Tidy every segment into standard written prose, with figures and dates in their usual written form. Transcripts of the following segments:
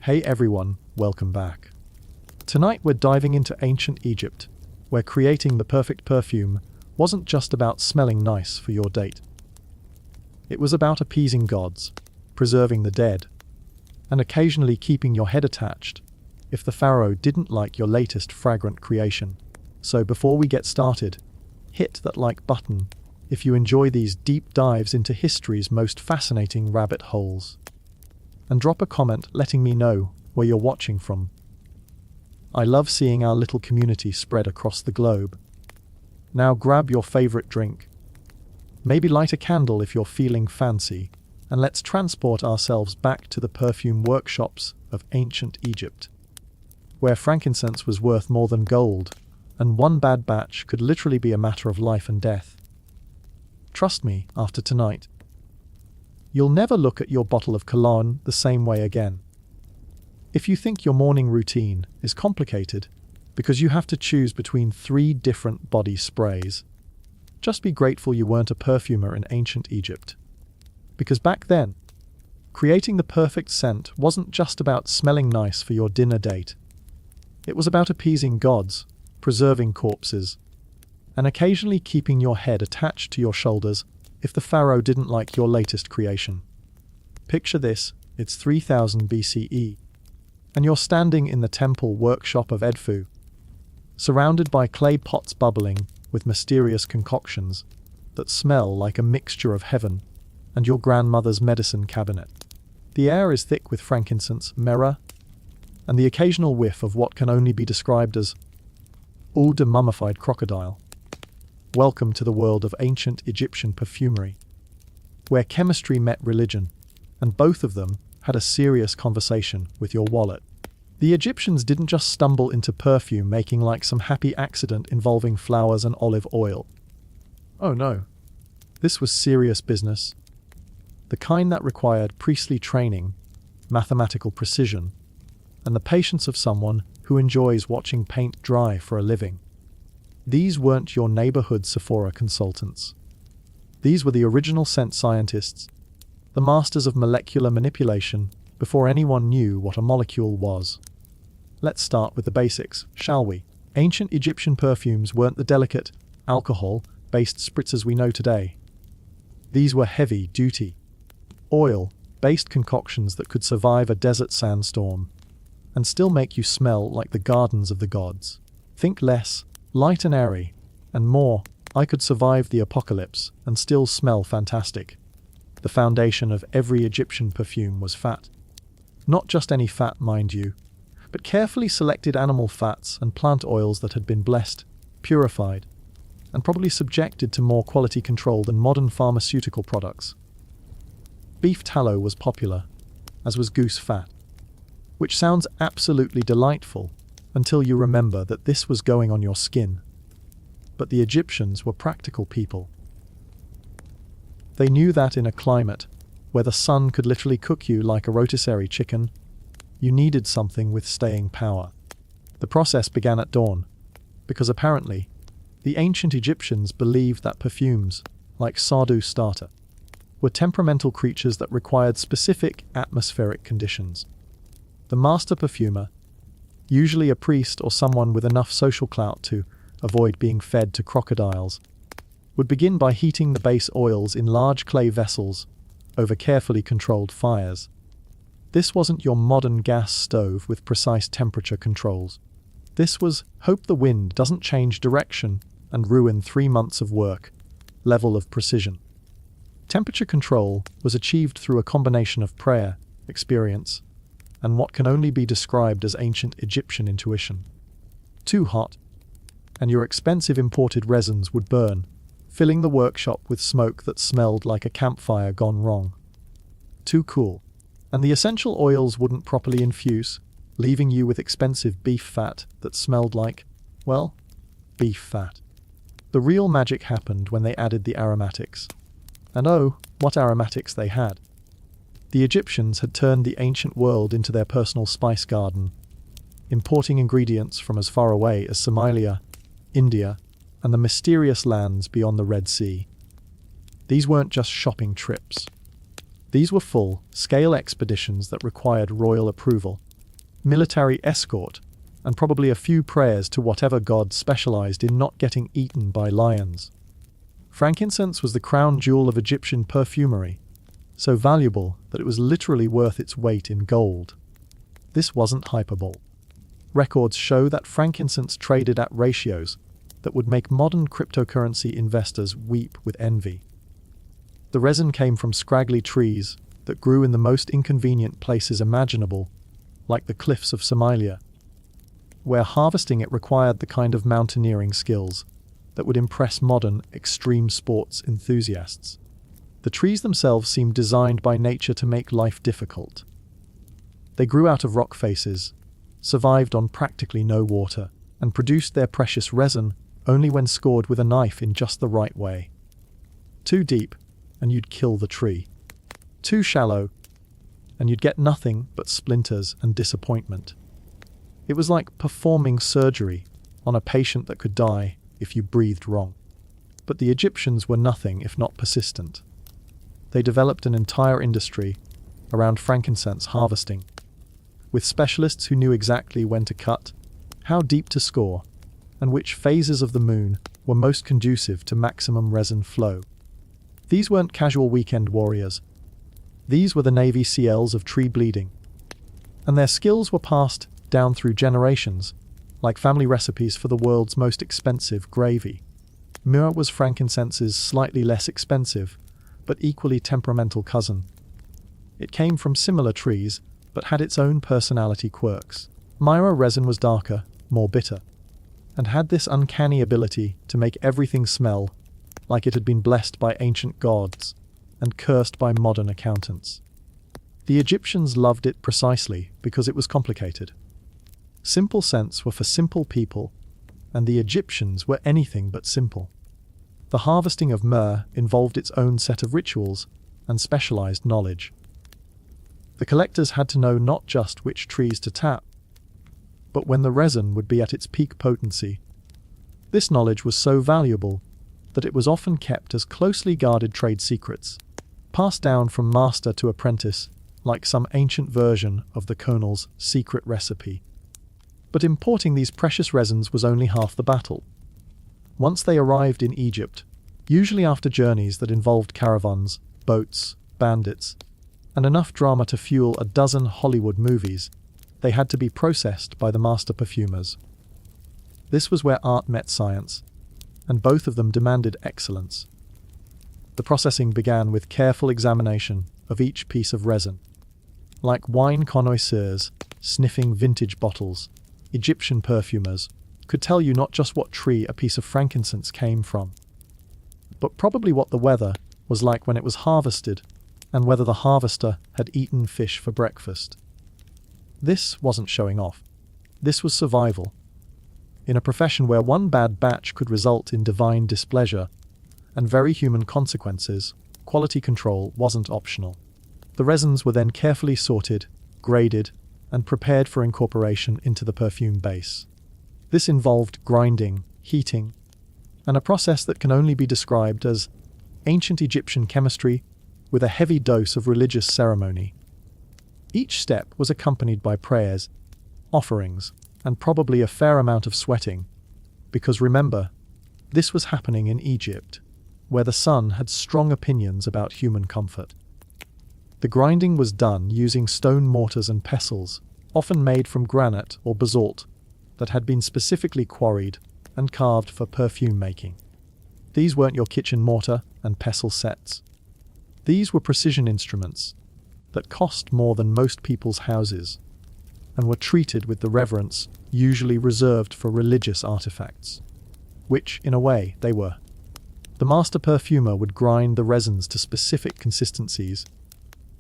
Hey everyone, welcome back. Tonight we're diving into ancient Egypt, where creating the perfect perfume wasn't just about smelling nice for your date. It was about appeasing gods, preserving the dead, and occasionally keeping your head attached if the pharaoh didn't like your latest fragrant creation. So before we get started, hit that like button if you enjoy these deep dives into history's most fascinating rabbit holes. And drop a comment letting me know where you're watching from. I love seeing our little community spread across the globe. Now grab your favorite drink. Maybe light a candle if you're feeling fancy, and let's transport ourselves back to the perfume workshops of ancient Egypt, where frankincense was worth more than gold, and one bad batch could literally be a matter of life and death. Trust me, after tonight, you'll never look at your bottle of cologne the same way again. If you think your morning routine is complicated because you have to choose between 3 different body sprays, just be grateful you weren't a perfumer in ancient Egypt. Because back then, creating the perfect scent wasn't just about smelling nice for your dinner date. It was about appeasing gods, preserving corpses, and occasionally keeping your head attached to your shoulders if the pharaoh didn't like your latest creation. Picture this, it's 3000 BCE, and you're standing in the temple workshop of Edfu, surrounded by clay pots bubbling with mysterious concoctions that smell like a mixture of heaven and your grandmother's medicine cabinet. The air is thick with frankincense, myrrh, and the occasional whiff of what can only be described as eau de mummified crocodile. Welcome to the world of ancient Egyptian perfumery, where chemistry met religion, and both of them had a serious conversation with your wallet. The Egyptians didn't just stumble into perfume making like some happy accident involving flowers and olive oil. Oh no, this was serious business. The kind that required priestly training, mathematical precision, and the patience of someone who enjoys watching paint dry for a living. These weren't your neighborhood Sephora consultants. These were the original scent scientists, the masters of molecular manipulation before anyone knew what a molecule was. Let's start with the basics, shall we? Ancient Egyptian perfumes weren't the delicate, alcohol-based spritzers we know today. These were heavy-duty, oil-based concoctions that could survive a desert sandstorm and still make you smell like the gardens of the gods. Think less, light and airy, and more, I could survive the apocalypse and still smell fantastic. The foundation of every Egyptian perfume was fat. Not just any fat, mind you, but carefully selected animal fats and plant oils that had been blessed, purified, and probably subjected to more quality control than modern pharmaceutical products. Beef tallow was popular, as was goose fat, which sounds absolutely delightful until you remember that this was going on your skin. But the Egyptians were practical people. They knew that in a climate where the sun could literally cook you like a rotisserie chicken, you needed something with staying power. The process began at dawn, because apparently, the ancient Egyptians believed that perfumes, like sardu starter, were temperamental creatures that required specific atmospheric conditions. The master perfumer, usually a priest or someone with enough social clout to avoid being fed to crocodiles, would begin by heating the base oils in large clay vessels over carefully controlled fires. This wasn't your modern gas stove with precise temperature controls. This was hope the wind doesn't change direction and ruin 3 months of work level of precision. Temperature control was achieved through a combination of prayer, experience, and what can only be described as ancient Egyptian intuition. Too hot, and your expensive imported resins would burn, filling the workshop with smoke that smelled like a campfire gone wrong. Too cool, and the essential oils wouldn't properly infuse, leaving you with expensive beef fat that smelled like, well, beef fat. The real magic happened when they added the aromatics. And oh, what aromatics they had. The Egyptians had turned the ancient world into their personal spice garden, importing ingredients from as far away as Somalia, India, and the mysterious lands beyond the Red Sea. These weren't just shopping trips. These were full-scale expeditions that required royal approval, military escort, and probably a few prayers to whatever god specialized in not getting eaten by lions. Frankincense was the crown jewel of Egyptian perfumery, so valuable that it was literally worth its weight in gold. This wasn't hyperbole. Records show that frankincense traded at ratios that would make modern cryptocurrency investors weep with envy. The resin came from scraggly trees that grew in the most inconvenient places imaginable, like the cliffs of Somalia, where harvesting it required the kind of mountaineering skills that would impress modern extreme sports enthusiasts. The trees themselves seemed designed by nature to make life difficult. They grew out of rock faces, survived on practically no water, and produced their precious resin only when scored with a knife in just the right way. Too deep, and you'd kill the tree. Too shallow, and you'd get nothing but splinters and disappointment. It was like performing surgery on a patient that could die if you breathed wrong. But the Egyptians were nothing if not persistent. They developed an entire industry around frankincense harvesting, with specialists who knew exactly when to cut, how deep to score, and which phases of the moon were most conducive to maximum resin flow. These weren't casual weekend warriors. These were the Navy SEALs of tree bleeding. And their skills were passed down through generations, like family recipes for the world's most expensive gravy. Myrrh was frankincense's slightly less expensive, but equally temperamental cousin. It came from similar trees, but had its own personality quirks. Myrrh resin was darker, more bitter, and had this uncanny ability to make everything smell like it had been blessed by ancient gods and cursed by modern accountants. The Egyptians loved it precisely because it was complicated. Simple scents were for simple people, and the Egyptians were anything but simple. The harvesting of myrrh involved its own set of rituals and specialized knowledge. The collectors had to know not just which trees to tap, but when the resin would be at its peak potency. This knowledge was so valuable that it was often kept as closely guarded trade secrets, passed down from master to apprentice, like some ancient version of the Colonel's secret recipe. But importing these precious resins was only half the battle. Once they arrived in Egypt, usually after journeys that involved caravans, boats, bandits, and enough drama to fuel a dozen Hollywood movies, they had to be processed by the master perfumers. This was where art met science, and both of them demanded excellence. The processing began with careful examination of each piece of resin. Like wine connoisseurs sniffing vintage bottles, Egyptian perfumers could tell you not just what tree a piece of frankincense came from, but probably what the weather was like when it was harvested and whether the harvester had eaten fish for breakfast. This wasn't showing off. This was survival. In a profession where one bad batch could result in divine displeasure and very human consequences, quality control wasn't optional. The resins were then carefully sorted, graded, and prepared for incorporation into the perfume base. This involved grinding, heating, and a process that can only be described as ancient Egyptian chemistry with a heavy dose of religious ceremony. Each step was accompanied by prayers, offerings, and probably a fair amount of sweating, because remember, this was happening in Egypt, where the sun had strong opinions about human comfort. The grinding was done using stone mortars and pestles, often made from granite or basalt, that had been specifically quarried and carved for perfume making. These weren't your kitchen mortar and pestle sets. These were precision instruments that cost more than most people's houses and were treated with the reverence usually reserved for religious artifacts, which, in a way, they were. The master perfumer would grind the resins to specific consistencies,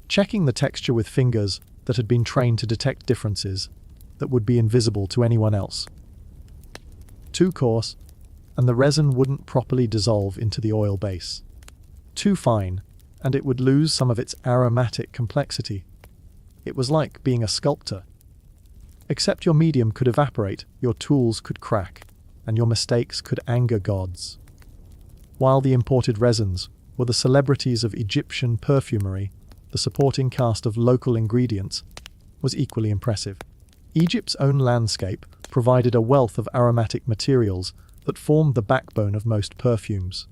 checking the texture with fingers that had been trained to detect differences that would be invisible to anyone else. Too coarse, and the resin wouldn't properly dissolve into the oil base. Too fine, and it would lose some of its aromatic complexity. It was like being a sculptor. Except your medium could evaporate, your tools could crack, and your mistakes could anger gods. While the imported resins were the celebrities of Egyptian perfumery, the supporting cast of local ingredients was equally impressive. Egypt's own landscape provided a wealth of aromatic materials that formed the backbone of most perfumes.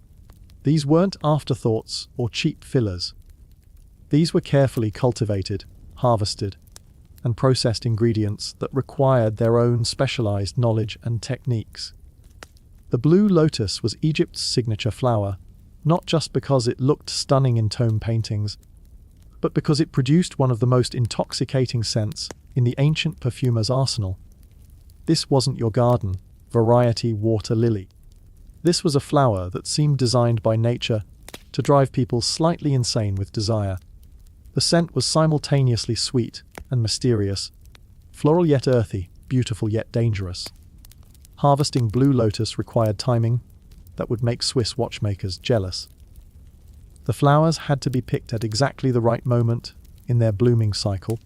These weren't afterthoughts or cheap fillers. These were carefully cultivated, harvested, and processed ingredients that required their own specialized knowledge and techniques. The blue lotus was Egypt's signature flower, not just because it looked stunning in tomb paintings, but because it produced one of the most intoxicating scents in the ancient perfumer's arsenal. This wasn't your garden variety water lily. This was a flower that seemed designed by nature to drive people slightly insane with desire. The scent was simultaneously sweet and mysterious, floral yet earthy, beautiful yet dangerous. Harvesting blue lotus required timing that would make Swiss watchmakers jealous. The flowers had to be picked at exactly the right moment in their blooming cycle,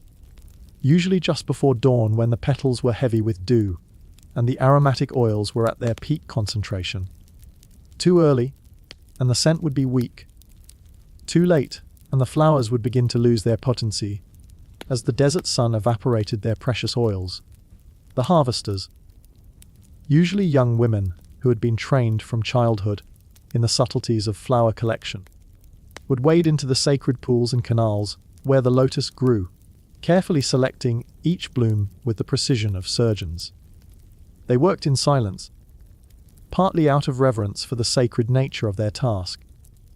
usually just before dawn when the petals were heavy with dew and the aromatic oils were at their peak concentration. Too early, and the scent would be weak. Too late, and the flowers would begin to lose their potency as the desert sun evaporated their precious oils. The harvesters, usually young women who had been trained from childhood in the subtleties of flower collection, would wade into the sacred pools and canals where the lotus grew, carefully selecting each bloom with the precision of surgeons. They worked in silence, partly out of reverence for the sacred nature of their task,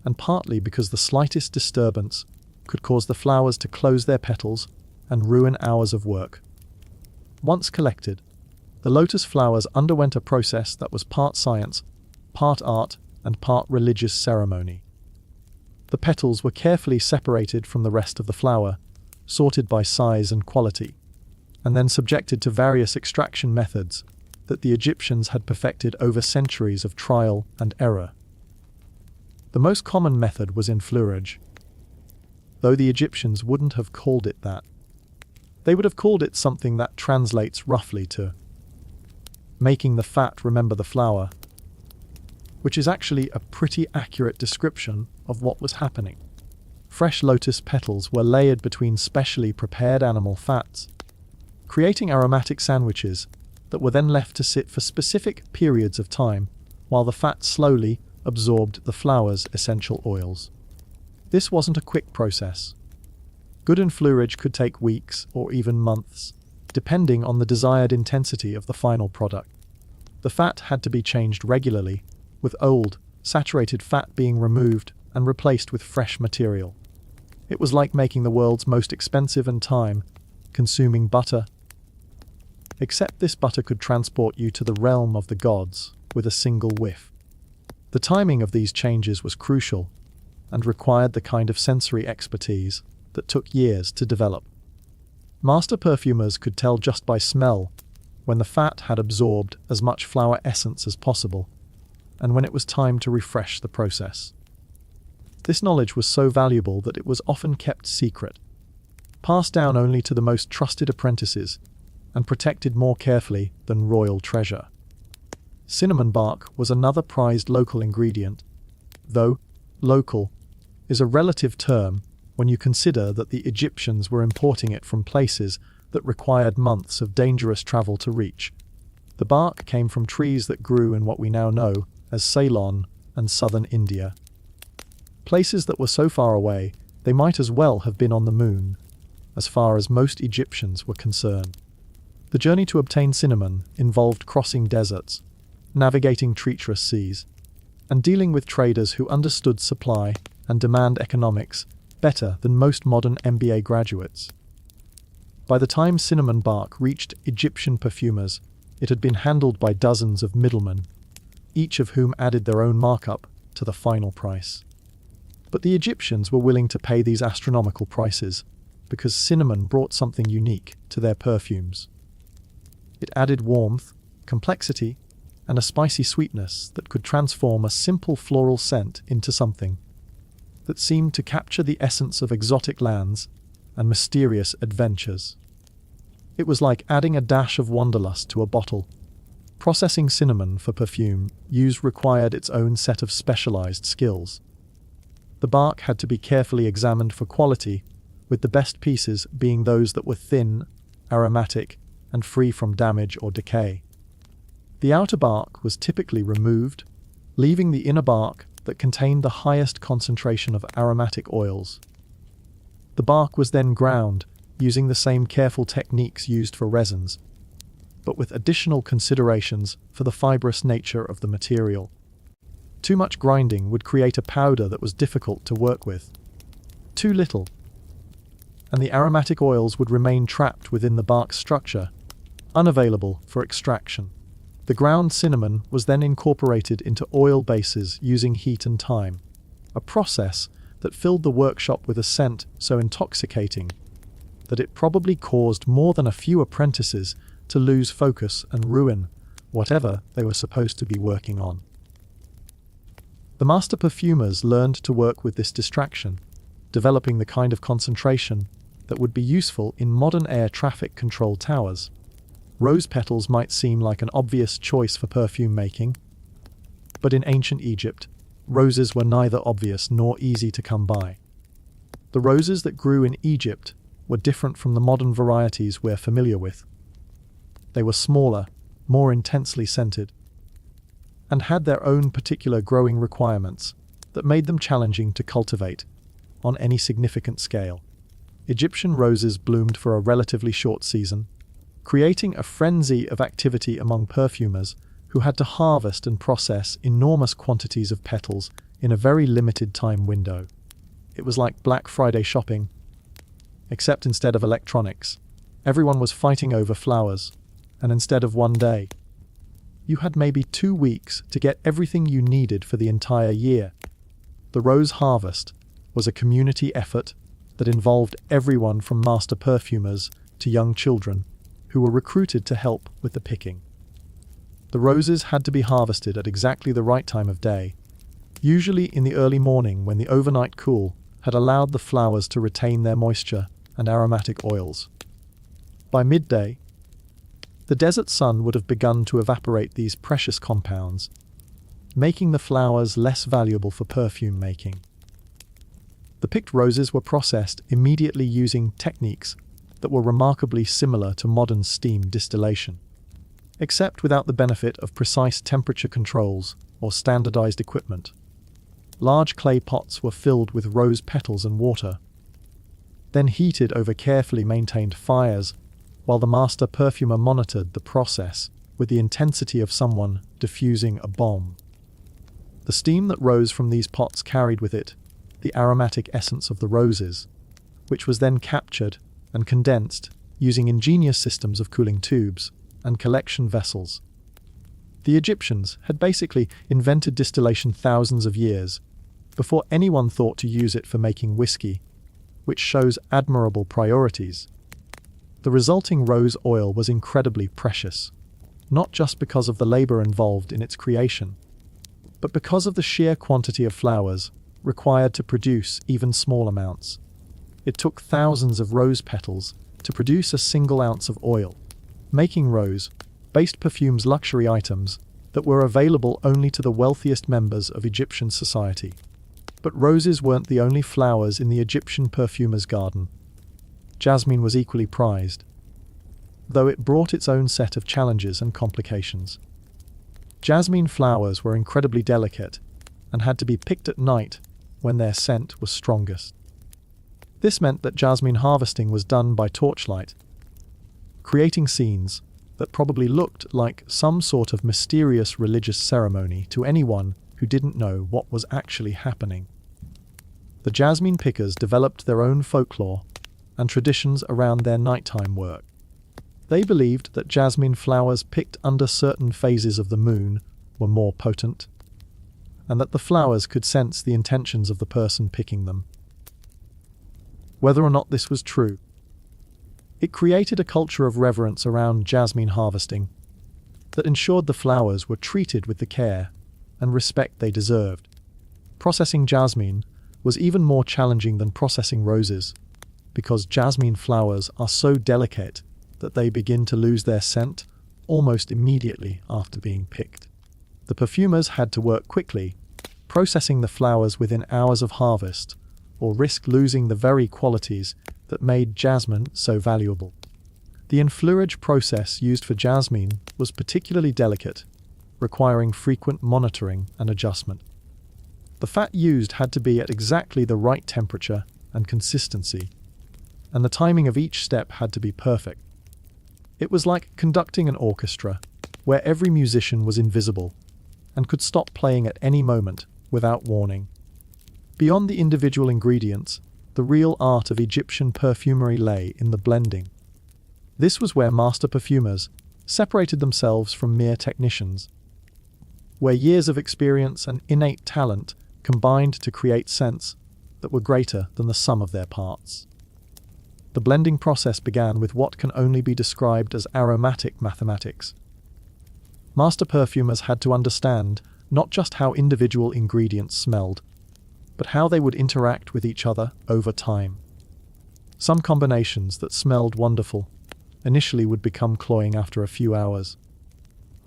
and partly because the slightest disturbance could cause the flowers to close their petals and ruin hours of work. Once collected, the lotus flowers underwent a process that was part science, part art, and part religious ceremony. The petals were carefully separated from the rest of the flower, sorted by size and quality, and then subjected to various extraction methods that the Egyptians had perfected over centuries of trial and error. The most common method was enfleurage, though the Egyptians wouldn't have called it that. They would have called it something that translates roughly to making the fat remember the flower, which is actually a pretty accurate description of what was happening. Fresh lotus petals were layered between specially prepared animal fats, creating aromatic sandwiches that were then left to sit for specific periods of time while the fat slowly absorbed the flower's essential oils. This wasn't a quick process. Good enfleurage could take weeks or even months, depending on the desired intensity of the final product. The fat had to be changed regularly, with old, saturated fat being removed and replaced with fresh material. It was like making the world's most expensive and time-consuming butter, except this butter could transport you to the realm of the gods with a single whiff. The timing of these changes was crucial and required the kind of sensory expertise that took years to develop. Master perfumers could tell just by smell when the fat had absorbed as much flower essence as possible and when it was time to refresh the process. This knowledge was so valuable that it was often kept secret, passed down only to the most trusted apprentices, and protected more carefully than royal treasure. Cinnamon bark was another prized local ingredient, though local is a relative term when you consider that the Egyptians were importing it from places that required months of dangerous travel to reach. The bark came from trees that grew in what we now know as Ceylon and southern India. Places that were so far away they might as well have been on the moon, as far as most Egyptians were concerned. The journey to obtain cinnamon involved crossing deserts, navigating treacherous seas, and dealing with traders who understood supply and demand economics better than most modern MBA graduates. By the time cinnamon bark reached Egyptian perfumers, it had been handled by dozens of middlemen, each of whom added their own markup to the final price. But the Egyptians were willing to pay these astronomical prices because cinnamon brought something unique to their perfumes. It added warmth, complexity, and a spicy sweetness that could transform a simple floral scent into something that seemed to capture the essence of exotic lands and mysterious adventures. It was like adding a dash of wanderlust to a bottle. Processing cinnamon for perfume use required its own set of specialized skills. The bark had to be carefully examined for quality, with the best pieces being those that were thin, aromatic, and free from damage or decay. The outer bark was typically removed, leaving the inner bark that contained the highest concentration of aromatic oils. The bark was then ground, using the same careful techniques used for resins, but with additional considerations for the fibrous nature of the material. Too much grinding would create a powder that was difficult to work with. Too little, and the aromatic oils would remain trapped within the bark's structure, unavailable for extraction. The ground cinnamon was then incorporated into oil bases using heat and time, a process that filled the workshop with a scent so intoxicating that it probably caused more than a few apprentices to lose focus and ruin whatever they were supposed to be working on. The master perfumers learned to work with this distraction, developing the kind of concentration that would be useful in modern air traffic control towers. Rose petals might seem like an obvious choice for perfume making, but in ancient Egypt, roses were neither obvious nor easy to come by. The roses that grew in Egypt were different from the modern varieties we're familiar with. They were smaller, more intensely scented, and had their own particular growing requirements that made them challenging to cultivate on any significant scale. Egyptian roses bloomed for a relatively short season, creating a frenzy of activity among perfumers who had to harvest and process enormous quantities of petals in a very limited time window. It was like Black Friday shopping, except instead of electronics, everyone was fighting over flowers, and instead of one day, you had maybe 2 weeks to get everything you needed for the entire year. The rose harvest was a community effort that involved everyone from master perfumers to young children who were recruited to help with the picking. The roses had to be harvested at exactly the right time of day, usually in the early morning when the overnight cool had allowed the flowers to retain their moisture and aromatic oils. By midday, the desert sun would have begun to evaporate these precious compounds, making the flowers less valuable for perfume making. The picked roses were processed immediately using techniques that were remarkably similar to modern steam distillation, except without the benefit of precise temperature controls or standardized equipment. Large clay pots were filled with rose petals and water, then heated over carefully maintained fires while the master perfumer monitored the process with the intensity of someone diffusing a bomb. The steam that rose from these pots carried with it the aromatic essence of the roses, which was then captured and condensed using ingenious systems of cooling tubes and collection vessels. The Egyptians had basically invented distillation thousands of years before anyone thought to use it for making whiskey, which shows admirable priorities. The resulting rose oil was incredibly precious, not just because of the labor involved in its creation, but because of the sheer quantity of flowers required to produce even small amounts. It took thousands of rose petals to produce a single ounce of oil, making rose-based perfumes luxury items that were available only to the wealthiest members of Egyptian society. But roses weren't the only flowers in the Egyptian perfumer's garden. Jasmine was equally prized, though it brought its own set of challenges and complications. Jasmine flowers were incredibly delicate and had to be picked at night when their scent was strongest. This meant that jasmine harvesting was done by torchlight, creating scenes that probably looked like some sort of mysterious religious ceremony to anyone who didn't know what was actually happening. The jasmine pickers developed their own folklore and traditions around their nighttime work. They believed that jasmine flowers picked under certain phases of the moon were more potent, and that the flowers could sense the intentions of the person picking them. Whether or not this was true, it created a culture of reverence around jasmine harvesting that ensured the flowers were treated with the care and respect they deserved. Processing jasmine was even more challenging than processing roses, because jasmine flowers are so delicate that they begin to lose their scent almost immediately after being picked. The perfumers had to work quickly, processing the flowers within hours of harvest, or risk losing the very qualities that made jasmine so valuable. The enfleurage process used for jasmine was particularly delicate, requiring frequent monitoring and adjustment. The fat used had to be at exactly the right temperature and consistency, and the timing of each step had to be perfect. It was like conducting an orchestra, where every musician was invisible and could stop playing at any moment without warning. Beyond the individual ingredients, the real art of Egyptian perfumery lay in the blending. This was where master perfumers separated themselves from mere technicians, where years of experience and innate talent combined to create scents that were greater than the sum of their parts. The blending process began with what can only be described as aromatic mathematics. Master perfumers had to understand not just how individual ingredients smelled, but how they would interact with each other over time. Some combinations that smelled wonderful initially would become cloying after a few hours.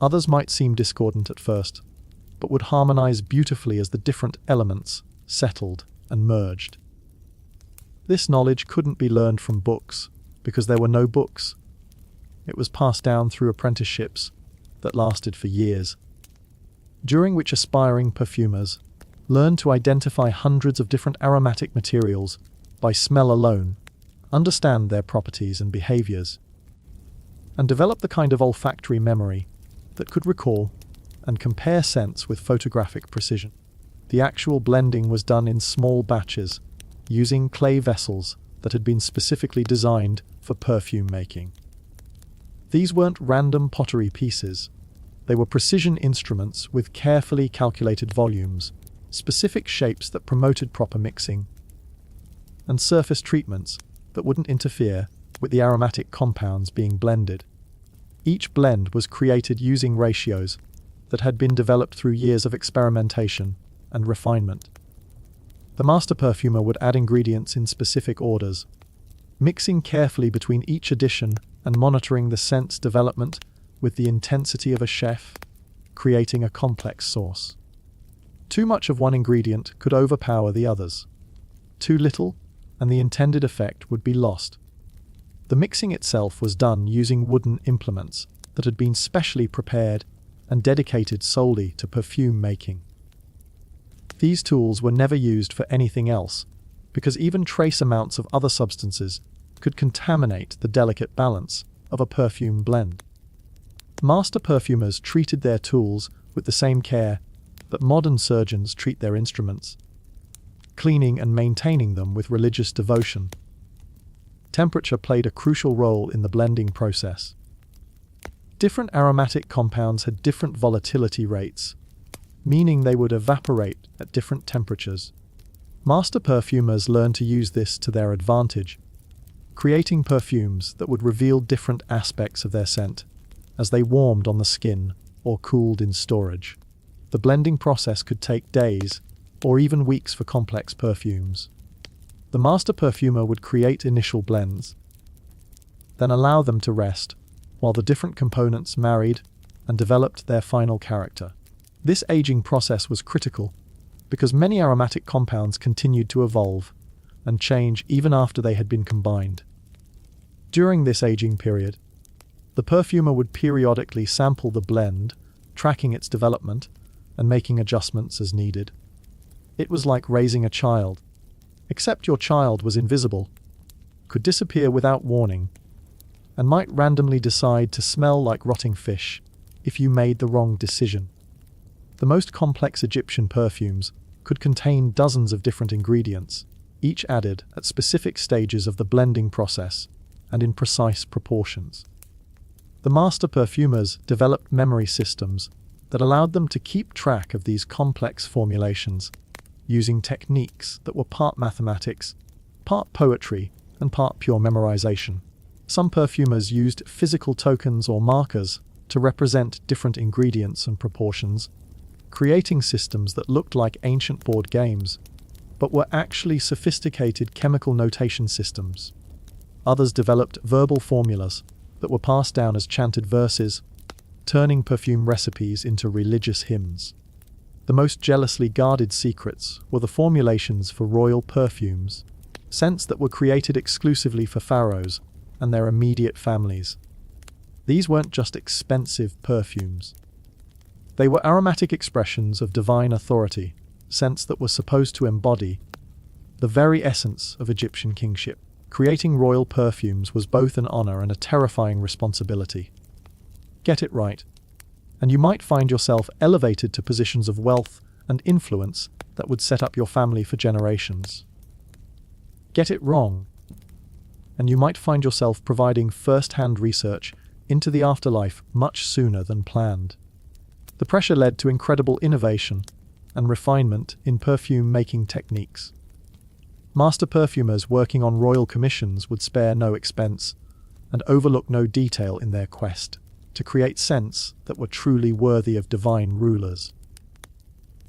Others might seem discordant at first, but would harmonize beautifully as the different elements settled and merged. This knowledge couldn't be learned from books, because there were no books. It was passed down through apprenticeships that lasted for years, during which aspiring perfumers learned to identify hundreds of different aromatic materials by smell alone, understand their properties and behaviors, and develop the kind of olfactory memory that could recall and compare scents with photographic precision. The actual blending was done in small batches, using clay vessels that had been specifically designed for perfume making. These weren't random pottery pieces. They were precision instruments with carefully calculated volumes, specific shapes that promoted proper mixing, and surface treatments that wouldn't interfere with the aromatic compounds being blended. Each blend was created using ratios that had been developed through years of experimentation and refinement. The master perfumer would add ingredients in specific orders, mixing carefully between each addition and monitoring the scent's development with the intensity of a chef, creating a complex sauce. Too much of one ingredient could overpower the others. Too little, and the intended effect would be lost. The mixing itself was done using wooden implements that had been specially prepared and dedicated solely to perfume making. These tools were never used for anything else, because even trace amounts of other substances could contaminate the delicate balance of a perfume blend. Master perfumers treated their tools with the same care that modern surgeons treat their instruments, cleaning and maintaining them with religious devotion. Temperature played a crucial role in the blending process. Different aromatic compounds had different volatility rates, meaning they would evaporate at different temperatures. Master perfumers learned to use this to their advantage, creating perfumes that would reveal different aspects of their scent as they warmed on the skin or cooled in storage. The blending process could take days or even weeks for complex perfumes. The master perfumer would create initial blends, then allow them to rest while the different components married and developed their final character. This aging process was critical because many aromatic compounds continued to evolve and change even after they had been combined. During this aging period, the perfumer would periodically sample the blend, tracking its development and making adjustments as needed. It was like raising a child, except your child was invisible, could disappear without warning, and might randomly decide to smell like rotting fish if you made the wrong decision. The most complex Egyptian perfumes could contain dozens of different ingredients, each added at specific stages of the blending process and in precise proportions. The master perfumers developed memory systems that allowed them to keep track of these complex formulations, using techniques that were part mathematics, part poetry, and part pure memorization. Some perfumers used physical tokens or markers to represent different ingredients and proportions, creating systems that looked like ancient board games, but were actually sophisticated chemical notation systems. Others developed verbal formulas that were passed down as chanted verses, turning perfume recipes into religious hymns. The most jealously guarded secrets were the formulations for royal perfumes, scents that were created exclusively for pharaohs and their immediate families. These weren't just expensive perfumes. They were aromatic expressions of divine authority, scents that were supposed to embody the very essence of Egyptian kingship. Creating royal perfumes was both an honor and a terrifying responsibility. Get it right, and you might find yourself elevated to positions of wealth and influence that would set up your family for generations. Get it wrong, and you might find yourself providing first-hand research into the afterlife much sooner than planned. The pressure led to incredible innovation and refinement in perfume-making techniques. Master perfumers working on royal commissions would spare no expense and overlook no detail in their quest to create scents that were truly worthy of divine rulers.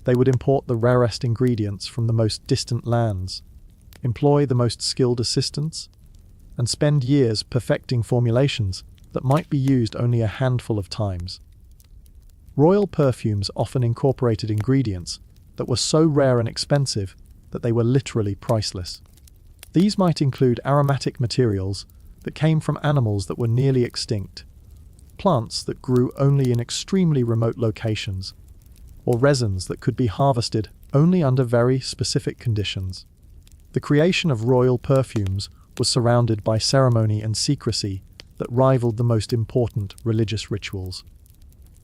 They would import the rarest ingredients from the most distant lands, employ the most skilled assistants, and spend years perfecting formulations that might be used only a handful of times. Royal perfumes often incorporated ingredients that were so rare and expensive that they were literally priceless. These might include aromatic materials that came from animals that were nearly extinct, plants that grew only in extremely remote locations, or resins that could be harvested only under very specific conditions. The creation of royal perfumes was surrounded by ceremony and secrecy that rivaled the most important religious rituals.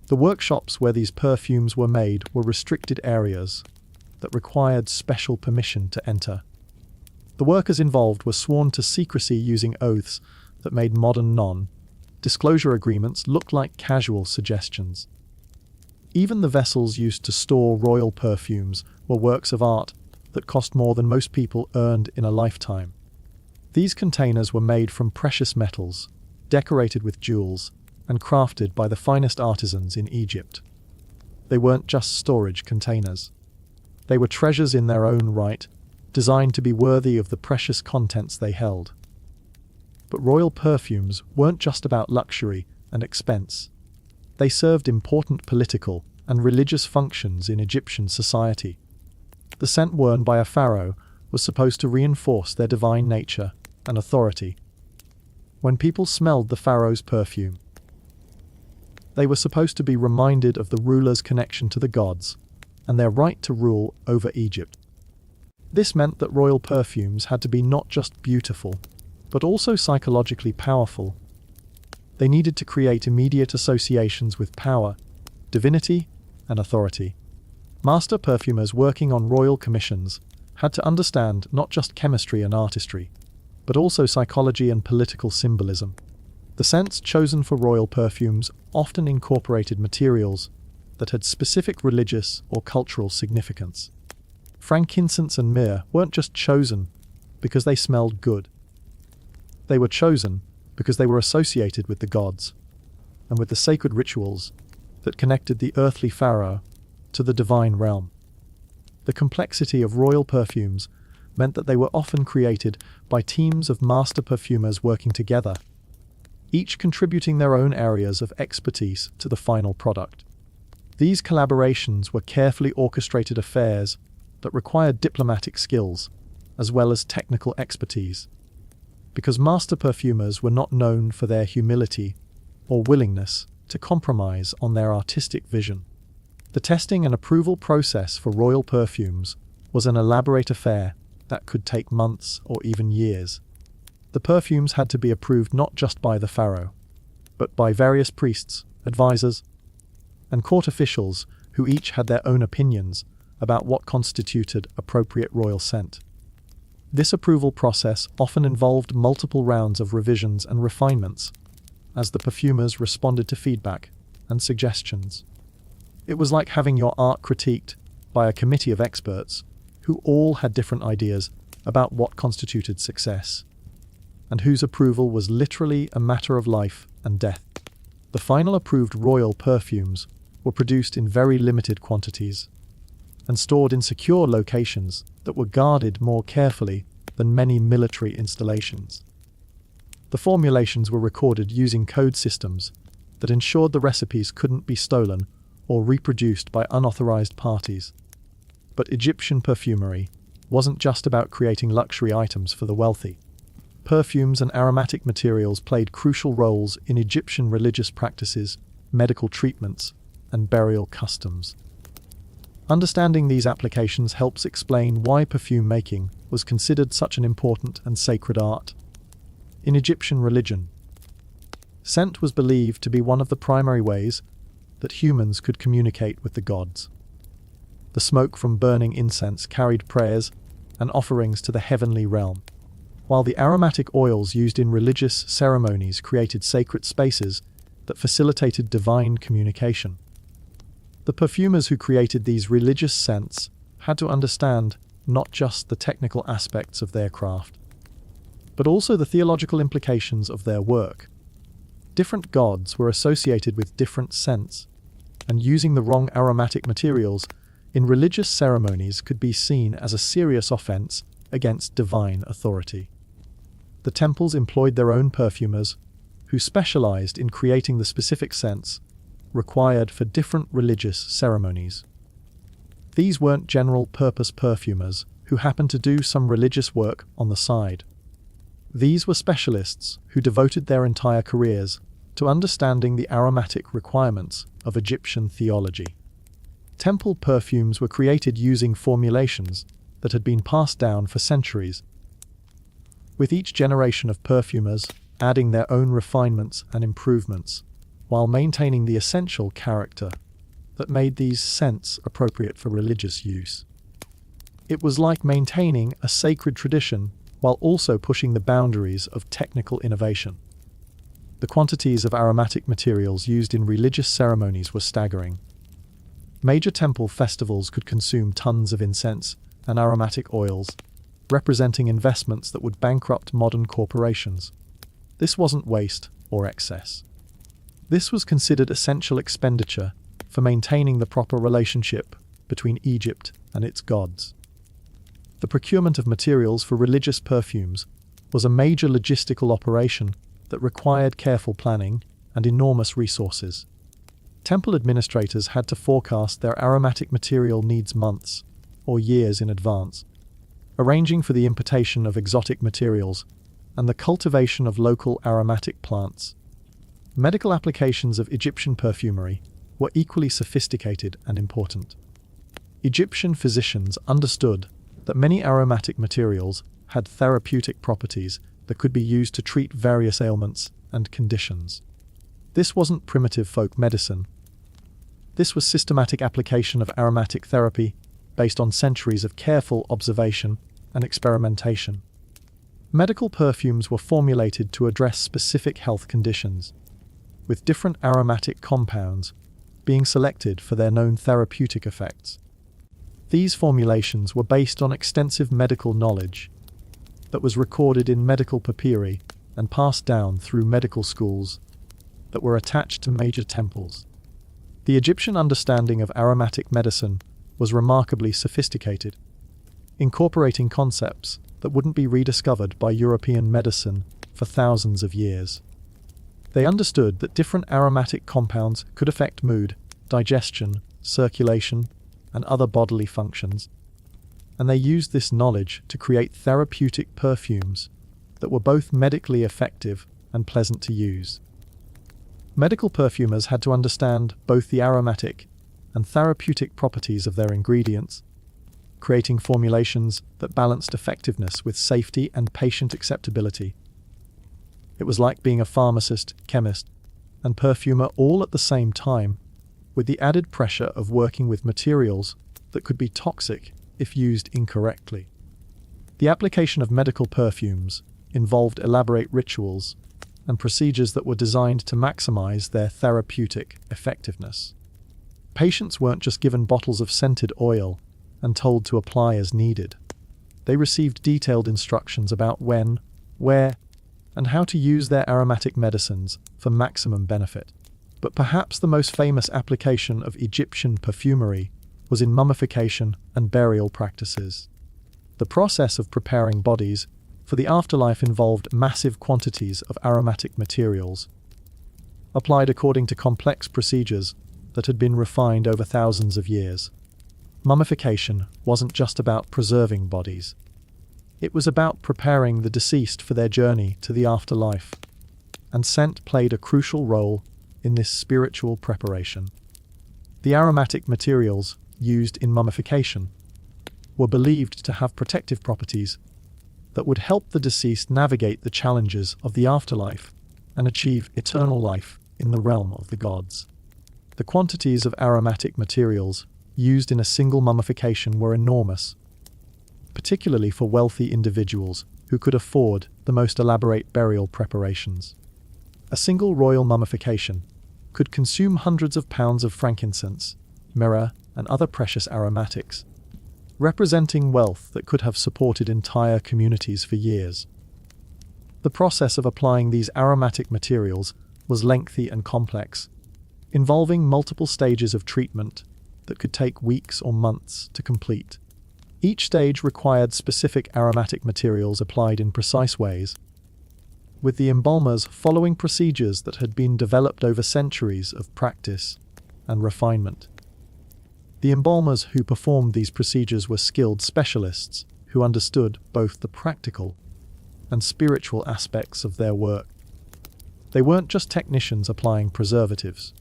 The workshops where these perfumes were made were restricted areas that required special permission to enter. The workers involved were sworn to secrecy using oaths that made modern non-disclosure agreements look like casual suggestions. Even the vessels used to store royal perfumes were works of art that cost more than most people earned in a lifetime. These containers were made from precious metals, decorated with jewels, and crafted by the finest artisans in Egypt. They weren't just storage containers. They were treasures in their own right, designed to be worthy of the precious contents they held. But royal perfumes weren't just about luxury and expense. They served important political and religious functions in Egyptian society. The scent worn by a pharaoh was supposed to reinforce their divine nature and authority. When people smelled the pharaoh's perfume, they were supposed to be reminded of the ruler's connection to the gods and their right to rule over Egypt. This meant that royal perfumes had to be not just beautiful, but also psychologically powerful. They needed to create immediate associations with power, divinity, and authority. Master perfumers working on royal commissions had to understand not just chemistry and artistry, but also psychology and political symbolism. The scents chosen for royal perfumes often incorporated materials that had specific religious or cultural significance. Frankincense and myrrh weren't just chosen because they smelled good. They were chosen because they were associated with the gods and with the sacred rituals that connected the earthly pharaoh to the divine realm. The complexity of royal perfumes meant that they were often created by teams of master perfumers working together, each contributing their own areas of expertise to the final product. These collaborations were carefully orchestrated affairs that required diplomatic skills as well as technical expertise, because master perfumers were not known for their humility or willingness to compromise on their artistic vision. The testing and approval process for royal perfumes was an elaborate affair that could take months or even years. The perfumes had to be approved not just by the pharaoh, but by various priests, advisors, and court officials who each had their own opinions about what constituted appropriate royal scent. This approval process often involved multiple rounds of revisions and refinements, as the perfumers responded to feedback and suggestions. It was like having your art critiqued by a committee of experts who all had different ideas about what constituted success, and whose approval was literally a matter of life and death. The final approved royal perfumes were produced in very limited quantities and stored in secure locations that were guarded more carefully than many military installations. The formulations were recorded using code systems that ensured the recipes couldn't be stolen or reproduced by unauthorized parties. But Egyptian perfumery wasn't just about creating luxury items for the wealthy. perfumes and aromatic materials played crucial roles in Egyptian religious practices, medical treatments, and burial customs. Understanding these applications helps explain why perfume making was considered such an important and sacred art. In Egyptian religion, scent was believed to be one of the primary ways that humans could communicate with the gods. The smoke from burning incense carried prayers and offerings to the heavenly realm, while the aromatic oils used in religious ceremonies created sacred spaces that facilitated divine communication. The perfumers who created these religious scents had to understand not just the technical aspects of their craft, but also the theological implications of their work. Different gods were associated with different scents, and using the wrong aromatic materials in religious ceremonies could be seen as a serious offense against divine authority. The temples employed their own perfumers, who specialized in creating the specific scents required for different religious ceremonies. These weren't general-purpose perfumers who happened to do some religious work on the side. These were specialists who devoted their entire careers to understanding the aromatic requirements of Egyptian theology. Temple perfumes were created using formulations that had been passed down for centuries, with each generation of perfumers adding their own refinements and improvements, while maintaining the essential character that made these scents appropriate for religious use. It was like maintaining a sacred tradition while also pushing the boundaries of technical innovation. The quantities of aromatic materials used in religious ceremonies were staggering. Major temple festivals could consume tons of incense and aromatic oils, representing investments that would bankrupt modern corporations. This wasn't waste or excess. This was considered essential expenditure for maintaining the proper relationship between Egypt and its gods. The procurement of materials for religious perfumes was a major logistical operation that required careful planning and enormous resources. Temple administrators had to forecast their aromatic material needs months or years in advance, arranging for the importation of exotic materials and the cultivation of local aromatic plants. Medical applications of Egyptian perfumery were equally sophisticated and important. Egyptian physicians understood that many aromatic materials had therapeutic properties that could be used to treat various ailments and conditions. This wasn't primitive folk medicine. This was systematic application of aromatic therapy based on centuries of careful observation and experimentation. Medical perfumes were formulated to address specific health conditions, with different aromatic compounds being selected for their known therapeutic effects. These formulations were based on extensive medical knowledge that was recorded in medical papyri and passed down through medical schools that were attached to major temples. The Egyptian understanding of aromatic medicine was remarkably sophisticated, incorporating concepts that wouldn't be rediscovered by European medicine for thousands of years. They understood that different aromatic compounds could affect mood, digestion, circulation, and other bodily functions, and they used this knowledge to create therapeutic perfumes that were both medically effective and pleasant to use. Medical perfumers had to understand both the aromatic and therapeutic properties of their ingredients, creating formulations that balanced effectiveness with safety and patient acceptability. It was like being a pharmacist, chemist, and perfumer all at the same time, with the added pressure of working with materials that could be toxic if used incorrectly. The application of medical perfumes involved elaborate rituals and procedures that were designed to maximize their therapeutic effectiveness. Patients weren't just given bottles of scented oil and told to apply as needed. They received detailed instructions about when, where, and how to use their aromatic medicines for maximum benefit. But perhaps the most famous application of Egyptian perfumery was in mummification and burial practices. The process of preparing bodies for the afterlife involved massive quantities of aromatic materials, applied according to complex procedures that had been refined over thousands of years. Mummification wasn't just about preserving bodies. It was about preparing the deceased for their journey to the afterlife, and scent played a crucial role in this spiritual preparation. The aromatic materials used in mummification were believed to have protective properties that would help the deceased navigate the challenges of the afterlife and achieve eternal life in the realm of the gods. The quantities of aromatic materials used in a single mummification were enormous, particularly for wealthy individuals who could afford the most elaborate burial preparations. A single royal mummification could consume hundreds of pounds of frankincense, myrrh, and other precious aromatics, representing wealth that could have supported entire communities for years. The process of applying these aromatic materials was lengthy and complex, involving multiple stages of treatment that could take weeks or months to complete. Each stage required specific aromatic materials applied in precise ways, with the embalmers following procedures that had been developed over centuries of practice and refinement. The embalmers who performed these procedures were skilled specialists who understood both the practical and spiritual aspects of their work. They weren't just technicians applying preservatives.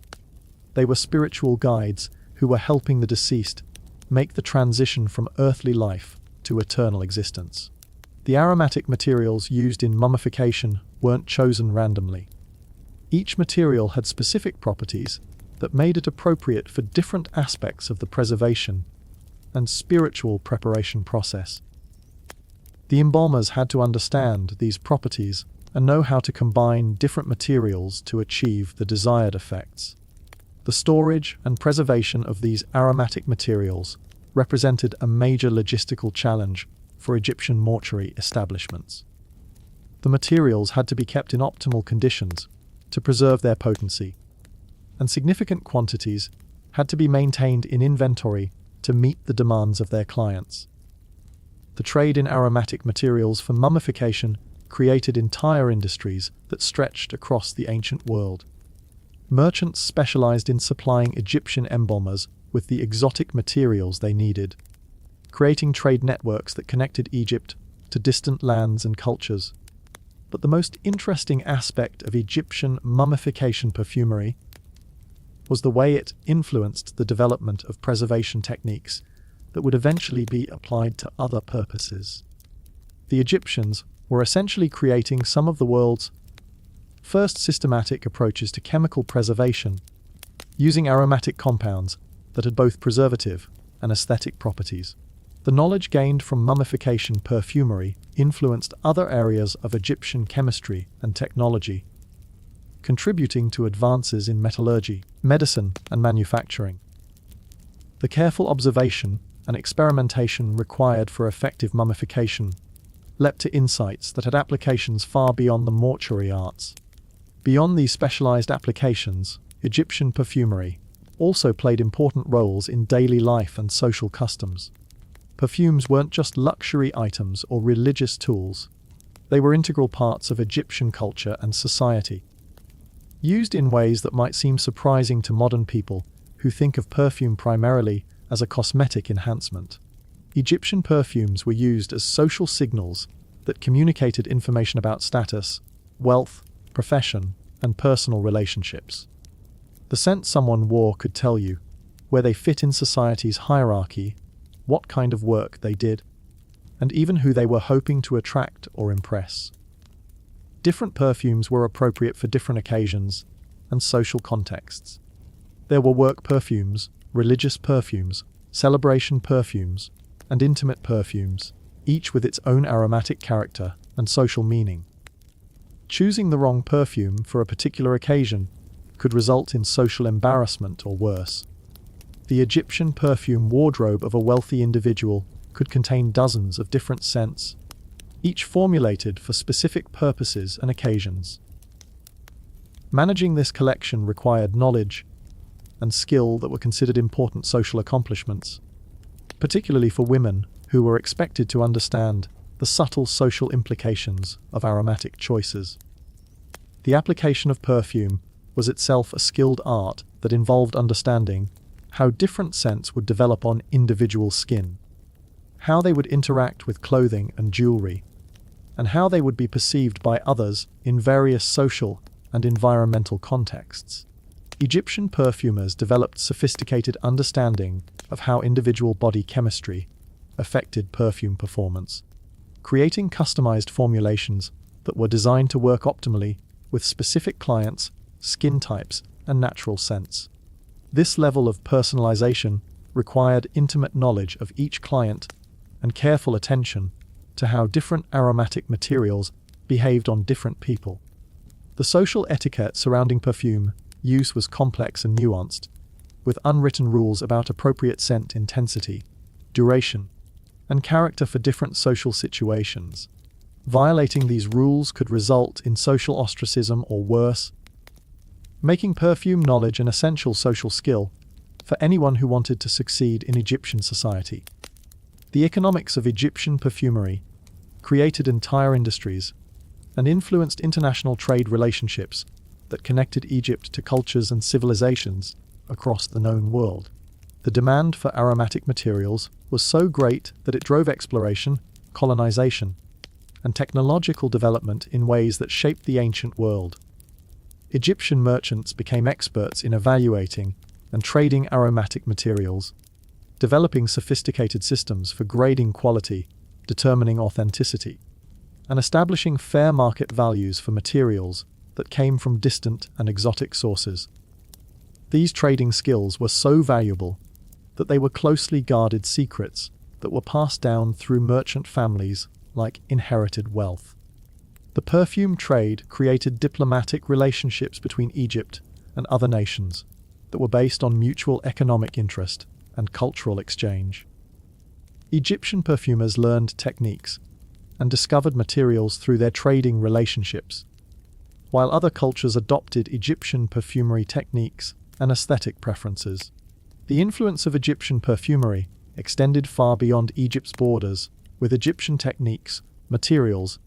They were spiritual guides who were helping the deceased make the transition from earthly life to eternal existence. The aromatic materials used in mummification weren't chosen randomly. Each material had specific properties that made it appropriate for different aspects of the preservation and spiritual preparation process. The embalmers had to understand these properties and know how to combine different materials to achieve the desired effects. The storage and preservation of these aromatic materials represented a major logistical challenge for Egyptian mortuary establishments. The materials had to be kept in optimal conditions to preserve their potency, and significant quantities had to be maintained in inventory to meet the demands of their clients. The trade in aromatic materials for mummification created entire industries that stretched across the ancient world. Merchants specialized in supplying Egyptian embalmers with the exotic materials they needed, creating trade networks that connected Egypt to distant lands and cultures. But the most interesting aspect of Egyptian mummification perfumery was the way it influenced the development of preservation techniques that would eventually be applied to other purposes. The Egyptians were essentially creating some of the world's first systematic approaches to chemical preservation, using aromatic compounds that had both preservative and aesthetic properties. The knowledge gained from mummification perfumery influenced other areas of Egyptian chemistry and technology, contributing to advances in metallurgy, medicine, and manufacturing. The careful observation and experimentation required for effective mummification led to insights that had applications far beyond the mortuary arts. Beyond these specialized applications, Egyptian perfumery also played important roles in daily life and social customs. Perfumes weren't just luxury items or religious tools. They were integral parts of Egyptian culture and society. Used in ways that might seem surprising to modern people who think of perfume primarily as a cosmetic enhancement, Egyptian perfumes were used as social signals that communicated information about status, wealth, profession, and personal relationships. The scent someone wore could tell you where they fit in society's hierarchy, what kind of work they did, and even who they were hoping to attract or impress. Different perfumes were appropriate for different occasions and social contexts. There were work perfumes, religious perfumes, celebration perfumes, and intimate perfumes, each with its own aromatic character and social meaning. Choosing the wrong perfume for a particular occasion could result in social embarrassment or worse. The Egyptian perfume wardrobe of a wealthy individual could contain dozens of different scents, each formulated for specific purposes and occasions. Managing this collection required knowledge and skill that were considered important social accomplishments, particularly for women who were expected to understand the subtle social implications of aromatic choices. The application of perfume was itself a skilled art that involved understanding how different scents would develop on individual skin, how they would interact with clothing and jewelry, and how they would be perceived by others in various social and environmental contexts. Egyptian perfumers developed sophisticated understanding of how individual body chemistry affected perfume performance, creating customized formulations that were designed to work optimally with specific clients, skin types, and natural scents. This level of personalization required intimate knowledge of each client and careful attention to how different aromatic materials behaved on different people. The social etiquette surrounding perfume use was complex and nuanced, with unwritten rules about appropriate scent intensity, duration, and character for different social situations. Violating these rules could result in social ostracism or worse, making perfume knowledge an essential social skill for anyone who wanted to succeed in Egyptian society. The economics of Egyptian perfumery created entire industries and influenced international trade relationships that connected Egypt to cultures and civilizations across the known world. The demand for aromatic materials was so great that it drove exploration, colonization, and technological development in ways that shaped the ancient world. Egyptian merchants became experts in evaluating and trading aromatic materials, developing sophisticated systems for grading quality, determining authenticity, and establishing fair market values for materials that came from distant and exotic sources. These trading skills were so valuable that they were closely guarded secrets that were passed down through merchant families like inherited wealth. The perfume trade created diplomatic relationships between Egypt and other nations that were based on mutual economic interest and cultural exchange. Egyptian perfumers learned techniques and discovered materials through their trading relationships, while other cultures adopted Egyptian perfumery techniques and aesthetic preferences. The influence of Egyptian perfumery extended far beyond Egypt's borders, with Egyptian techniques, materials,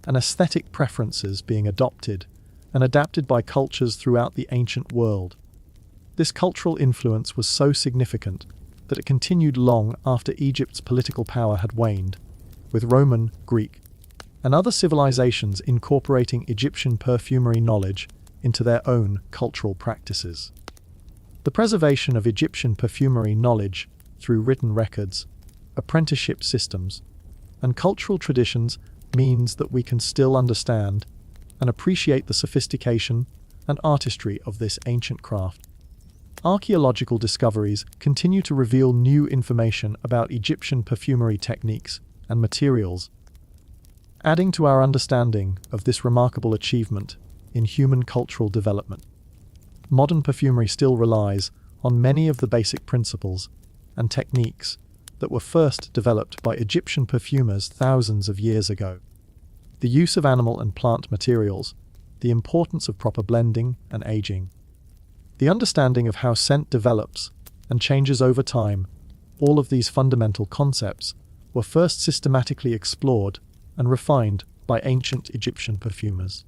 and aesthetic preferences being adopted and adapted by cultures throughout the ancient world. This cultural influence was so significant that it continued long after Egypt's political power had waned, with Roman, Greek, and other civilizations incorporating Egyptian perfumery knowledge into their own cultural practices. The preservation of Egyptian perfumery knowledge through written records, apprenticeship systems, and cultural traditions means that we can still understand and appreciate the sophistication and artistry of this ancient craft. Archaeological discoveries continue to reveal new information about Egyptian perfumery techniques and materials, adding to our understanding of this remarkable achievement in human cultural development. Modern perfumery still relies on many of the basic principles and techniques that were first developed by Egyptian perfumers thousands of years ago. The use of animal and plant materials, the importance of proper blending and aging, the understanding of how scent develops and changes over time, all of these fundamental concepts were first systematically explored and refined by ancient Egyptian perfumers.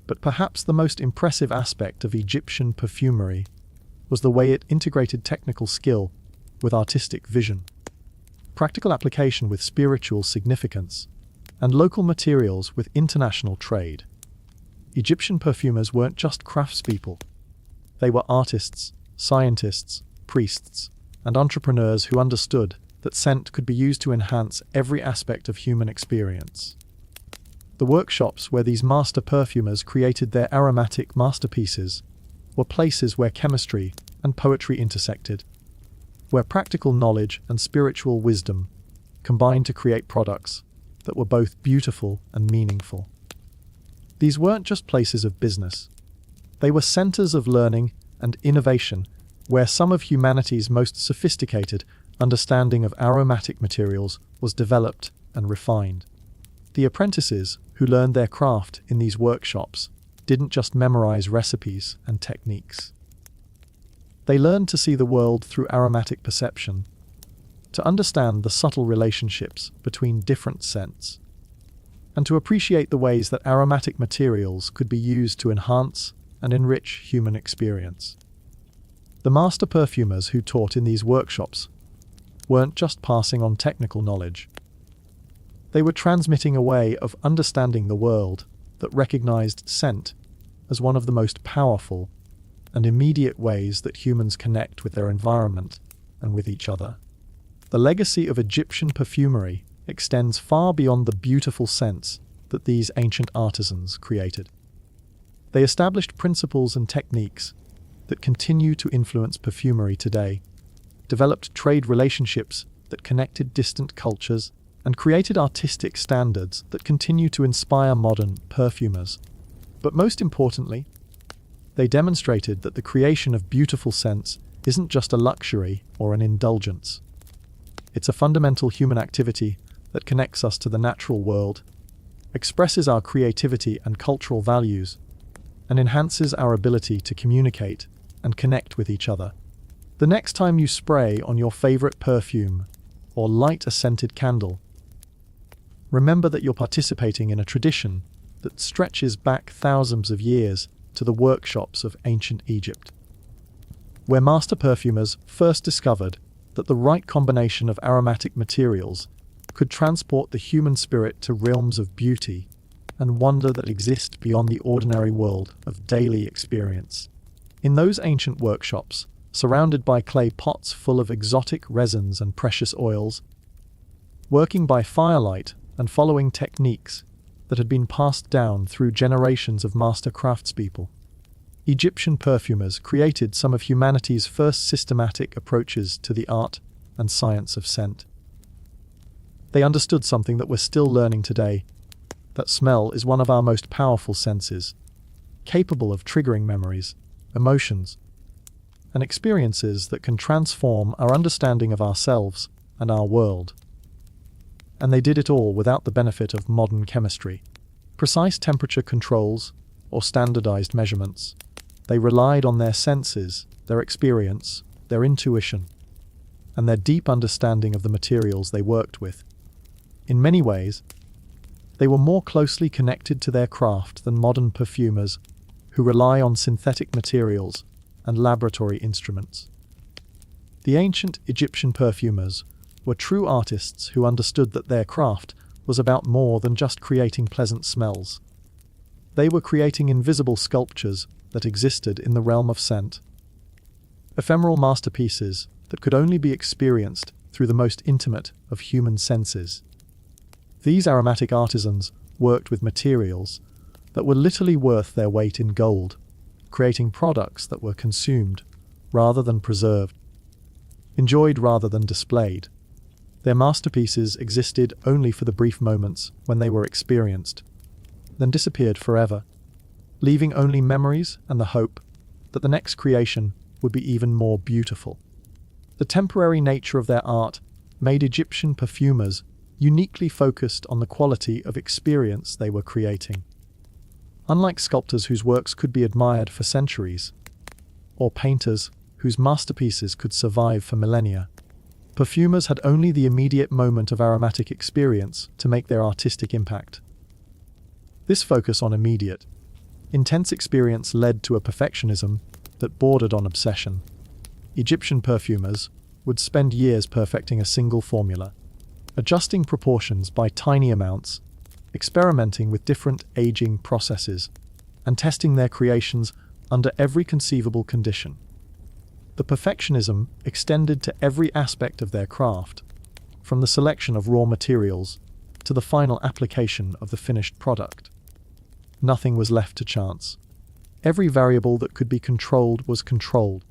But perhaps the most impressive aspect of Egyptian perfumery was the way it integrated technical skill with artistic vision, practical application with spiritual significance, and local materials with international trade. Egyptian perfumers weren't just craftspeople. They were artists, scientists, priests, and entrepreneurs who understood that scent could be used to enhance every aspect of human experience. The workshops where these master perfumers created their aromatic masterpieces were places where chemistry and poetry intersected, where practical knowledge and spiritual wisdom combined to create products that were both beautiful and meaningful. These weren't just places of business. They were centers of learning and innovation, where some of humanity's most sophisticated understanding of aromatic materials was developed and refined. The apprentices who learned their craft in these workshops didn't just memorize recipes and techniques. They learned to see the world through aromatic perception, to understand the subtle relationships between different scents, and to appreciate the ways that aromatic materials could be used to enhance and enrich human experience. The master perfumers who taught in these workshops weren't just passing on technical knowledge. They were transmitting a way of understanding the world that recognized scent as one of the most powerful and immediate ways that humans connect with their environment and with each other. The legacy of Egyptian perfumery extends far beyond the beautiful scents that these ancient artisans created. They established principles and techniques that continue to influence perfumery today, developed trade relationships that connected distant cultures, and created artistic standards that continue to inspire modern perfumers. But most importantly, they demonstrated that the creation of beautiful scents isn't just a luxury or an indulgence. It's a fundamental human activity that connects us to the natural world, expresses our creativity and cultural values, and enhances our ability to communicate and connect with each other. The next time you spray on your favorite perfume or light a scented candle, remember that you're participating in a tradition that stretches back thousands of years to the workshops of ancient Egypt, where master perfumers first discovered that the right combination of aromatic materials could transport the human spirit to realms of beauty and wonder that exist beyond the ordinary world of daily experience. In those ancient workshops, surrounded by clay pots full of exotic resins and precious oils, working by firelight and following techniques that had been passed down through generations of master craftspeople, Egyptian perfumers created some of humanity's first systematic approaches to the art and science of scent. They understood something that we're still learning today, that smell is one of our most powerful senses, capable of triggering memories, emotions, and experiences that can transform our understanding of ourselves and our world. And they did it all without the benefit of modern chemistry, precise temperature controls, or standardized measurements. They relied on their senses, their experience, their intuition, and their deep understanding of the materials they worked with. In many ways, they were more closely connected to their craft than modern perfumers who rely on synthetic materials and laboratory instruments. The ancient Egyptian perfumers were true artists who understood that their craft was about more than just creating pleasant smells. They were creating invisible sculptures that existed in the realm of scent, ephemeral masterpieces that could only be experienced through the most intimate of human senses. These aromatic artisans worked with materials that were literally worth their weight in gold, creating products that were consumed rather than preserved, enjoyed rather than displayed. Their masterpieces existed only for the brief moments when they were experienced, then disappeared forever, leaving only memories and the hope that the next creation would be even more beautiful. The temporary nature of their art made Egyptian perfumers uniquely focused on the quality of experience they were creating. Unlike sculptors whose works could be admired for centuries, or painters whose masterpieces could survive for millennia, perfumers had only the immediate moment of aromatic experience to make their artistic impact. This focus on immediate, intense experience led to a perfectionism that bordered on obsession. Egyptian perfumers would spend years perfecting a single formula, adjusting proportions by tiny amounts, experimenting with different aging processes, and testing their creations under every conceivable condition. The perfectionism extended to every aspect of their craft, from the selection of raw materials to the final application of the finished product. Nothing was left to chance. Every variable that could be controlled was controlled.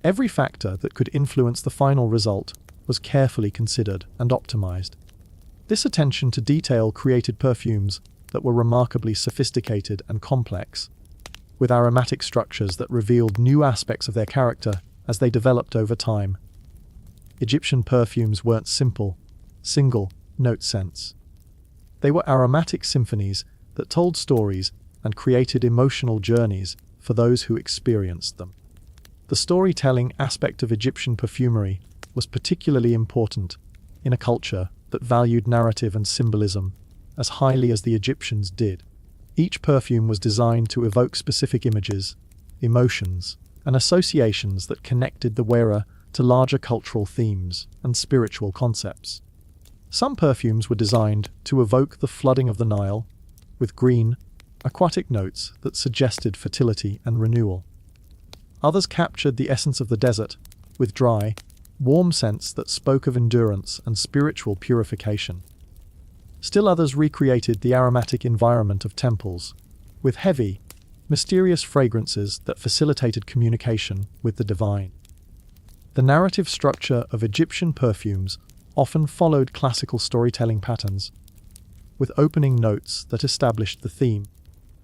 Every factor that could influence the final result was carefully considered and optimized. This attention to detail created perfumes that were remarkably sophisticated and complex, with aromatic structures that revealed new aspects of their character as they developed over time. Egyptian perfumes weren't simple, single-note scents. They were aromatic symphonies that told stories and created emotional journeys for those who experienced them. The storytelling aspect of Egyptian perfumery was particularly important in a culture that valued narrative and symbolism as highly as the Egyptians did. Each perfume was designed to evoke specific images, emotions, and associations that connected the wearer to larger cultural themes and spiritual concepts. Some perfumes were designed to evoke the flooding of the Nile, with green, aquatic notes that suggested fertility and renewal. Others captured the essence of the desert, with dry, warm scents that spoke of endurance and spiritual purification. Still others recreated the aromatic environment of temples, with heavy, mysterious fragrances that facilitated communication with the divine. The narrative structure of Egyptian perfumes often followed classical storytelling patterns, with opening notes that established the theme,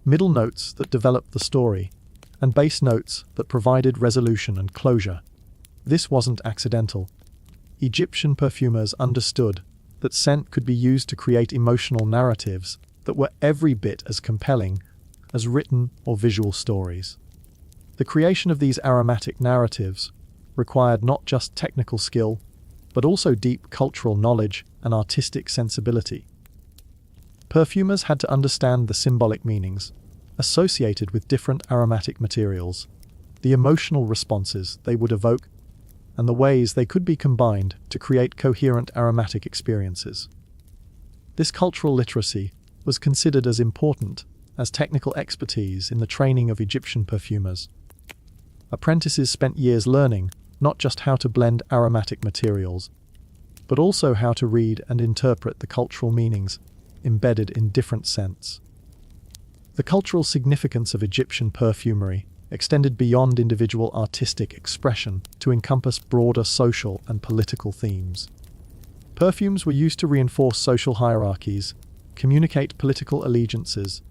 middle notes that developed the story, and base notes that provided resolution and closure. This wasn't accidental. Egyptian perfumers understood that scent could be used to create emotional narratives that were every bit as compelling as written or visual stories. The creation of these aromatic narratives required not just technical skill, but also deep cultural knowledge and artistic sensibility. Perfumers had to understand the symbolic meanings associated with different aromatic materials, the emotional responses they would evoke, and the ways they could be combined to create coherent aromatic experiences. This cultural literacy was considered as important as technical expertise in the training of Egyptian perfumers. Apprentices spent years learning not just how to blend aromatic materials, but also how to read and interpret the cultural meanings embedded in different scents. The cultural significance of Egyptian perfumery extended beyond individual artistic expression to encompass broader social and political themes. Perfumes were used to reinforce social hierarchies, communicate political allegiances,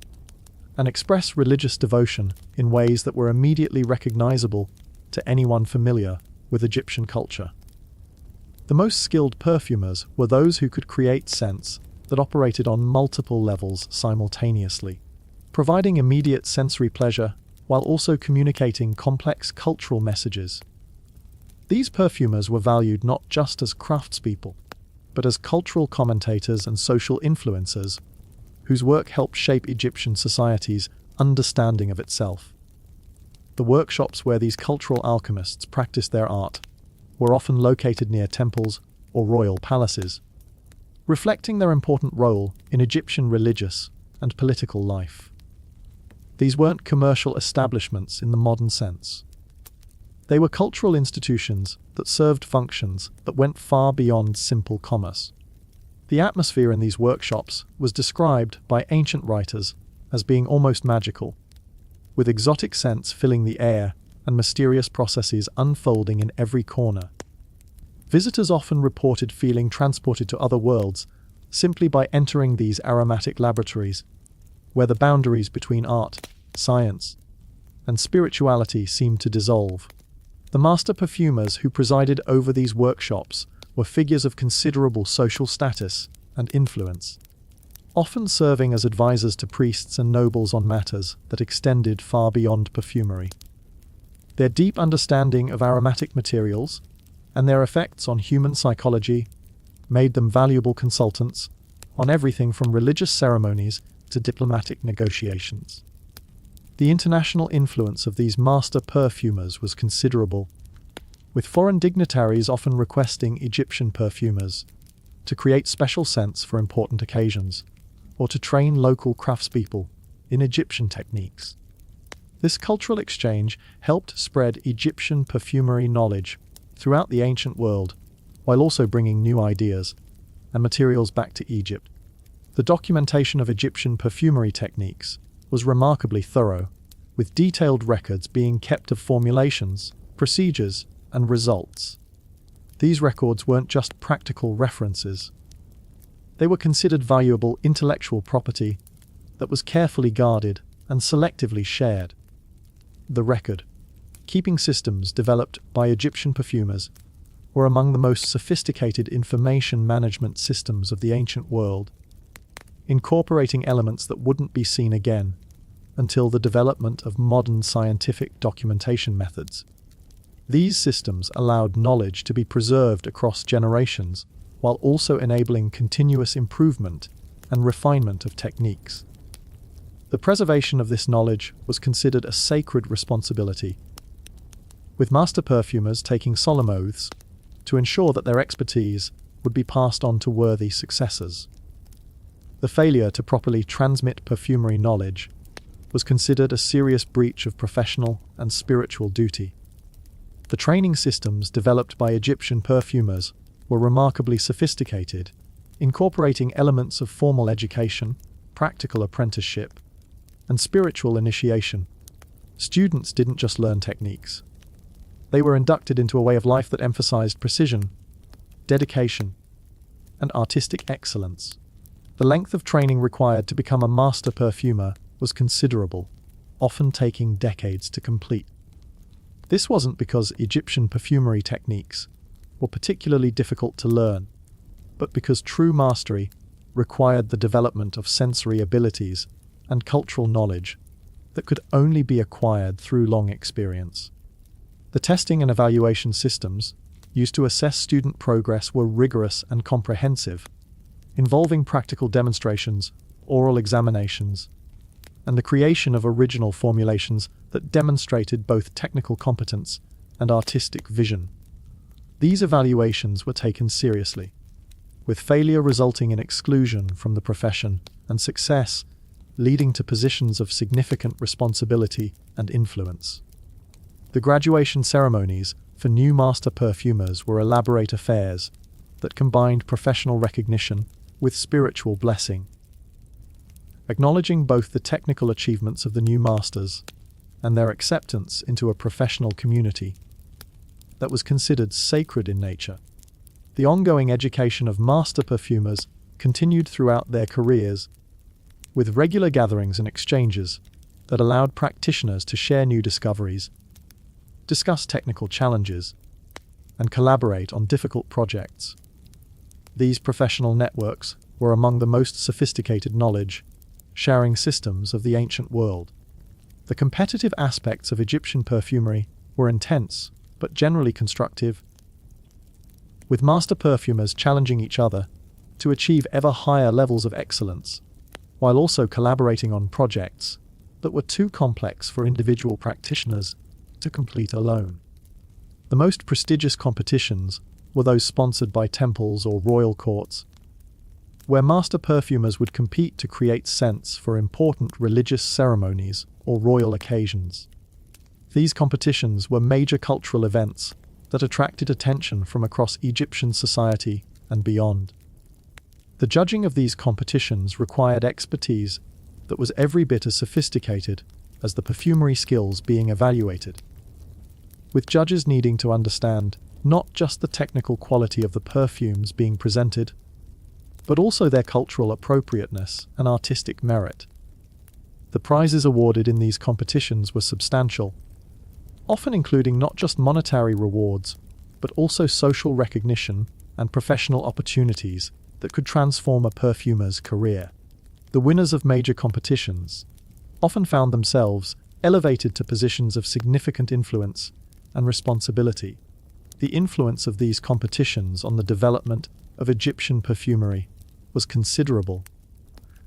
and express religious devotion in ways that were immediately recognizable to anyone familiar with Egyptian culture. The most skilled perfumers were those who could create scents that operated on multiple levels simultaneously, providing immediate sensory pleasure while also communicating complex cultural messages. These perfumers were valued not just as craftspeople, but as cultural commentators and social influencers, whose work helped shape Egyptian society's understanding of itself. The workshops where these cultural alchemists practiced their art were often located near temples or royal palaces, reflecting their important role in Egyptian religious and political life. These weren't commercial establishments in the modern sense. They were cultural institutions that served functions that went far beyond simple commerce. The atmosphere in these workshops was described by ancient writers as being almost magical, with exotic scents filling the air and mysterious processes unfolding in every corner. Visitors often reported feeling transported to other worlds simply by entering these aromatic laboratories, where the boundaries between art, science, and spirituality seemed to dissolve. The master perfumers who presided over these workshops were figures of considerable social status and influence, often serving as advisors to priests and nobles on matters that extended far beyond perfumery. Their deep understanding of aromatic materials and their effects on human psychology made them valuable consultants on everything from religious ceremonies to diplomatic negotiations. The international influence of these master perfumers was considerable, with foreign dignitaries often requesting Egyptian perfumers to create special scents for important occasions, or to train local craftspeople in Egyptian techniques. This cultural exchange helped spread Egyptian perfumery knowledge throughout the ancient world, while also bringing new ideas and materials back to Egypt. The documentation of Egyptian perfumery techniques was remarkably thorough, with detailed records being kept of formulations, procedures, and results. These records weren't just practical references. They were considered valuable intellectual property that was carefully guarded and selectively shared. The record-keeping systems developed by Egyptian perfumers were among the most sophisticated information management systems of the ancient world, incorporating elements that wouldn't be seen again until the development of modern scientific documentation methods. These systems allowed knowledge to be preserved across generations, while also enabling continuous improvement and refinement of techniques. The preservation of this knowledge was considered a sacred responsibility, with master perfumers taking solemn oaths to ensure that their expertise would be passed on to worthy successors. The failure to properly transmit perfumery knowledge was considered a serious breach of professional and spiritual duty. The training systems developed by Egyptian perfumers were remarkably sophisticated, incorporating elements of formal education, practical apprenticeship, and spiritual initiation. Students didn't just learn techniques. They were inducted into a way of life that emphasized precision, dedication, and artistic excellence. The length of training required to become a master perfumer was considerable, often taking decades to complete. This wasn't because Egyptian perfumery techniques were particularly difficult to learn, but because true mastery required the development of sensory abilities and cultural knowledge that could only be acquired through long experience. The testing and evaluation systems used to assess student progress were rigorous and comprehensive, involving practical demonstrations, oral examinations, and the creation of original formulations that demonstrated both technical competence and artistic vision. These evaluations were taken seriously, with failure resulting in exclusion from the profession and success leading to positions of significant responsibility and influence. The graduation ceremonies for new master perfumers were elaborate affairs that combined professional recognition with spiritual blessing, acknowledging both the technical achievements of the new masters and their acceptance into a professional community that was considered sacred in nature. The ongoing education of master perfumers continued throughout their careers, with regular gatherings and exchanges that allowed practitioners to share new discoveries, discuss technical challenges, and collaborate on difficult projects. These professional networks were among the most sophisticated knowledge-sharing systems of the ancient world. The competitive aspects of Egyptian perfumery were intense, but generally constructive, with master perfumers challenging each other to achieve ever higher levels of excellence, while also collaborating on projects that were too complex for individual practitioners to complete alone. The most prestigious competitions were those sponsored by temples or royal courts, where master perfumers would compete to create scents for important religious ceremonies or royal occasions. These competitions were major cultural events that attracted attention from across Egyptian society and beyond. The judging of these competitions required expertise that was every bit as sophisticated as the perfumery skills being evaluated, with judges needing to understand not just the technical quality of the perfumes being presented, but also their cultural appropriateness and artistic merit. The prizes awarded in these competitions were substantial, often including not just monetary rewards, but also social recognition and professional opportunities that could transform a perfumer's career. The winners of major competitions often found themselves elevated to positions of significant influence and responsibility. The influence of these competitions on the development of Egyptian perfumery was considerable,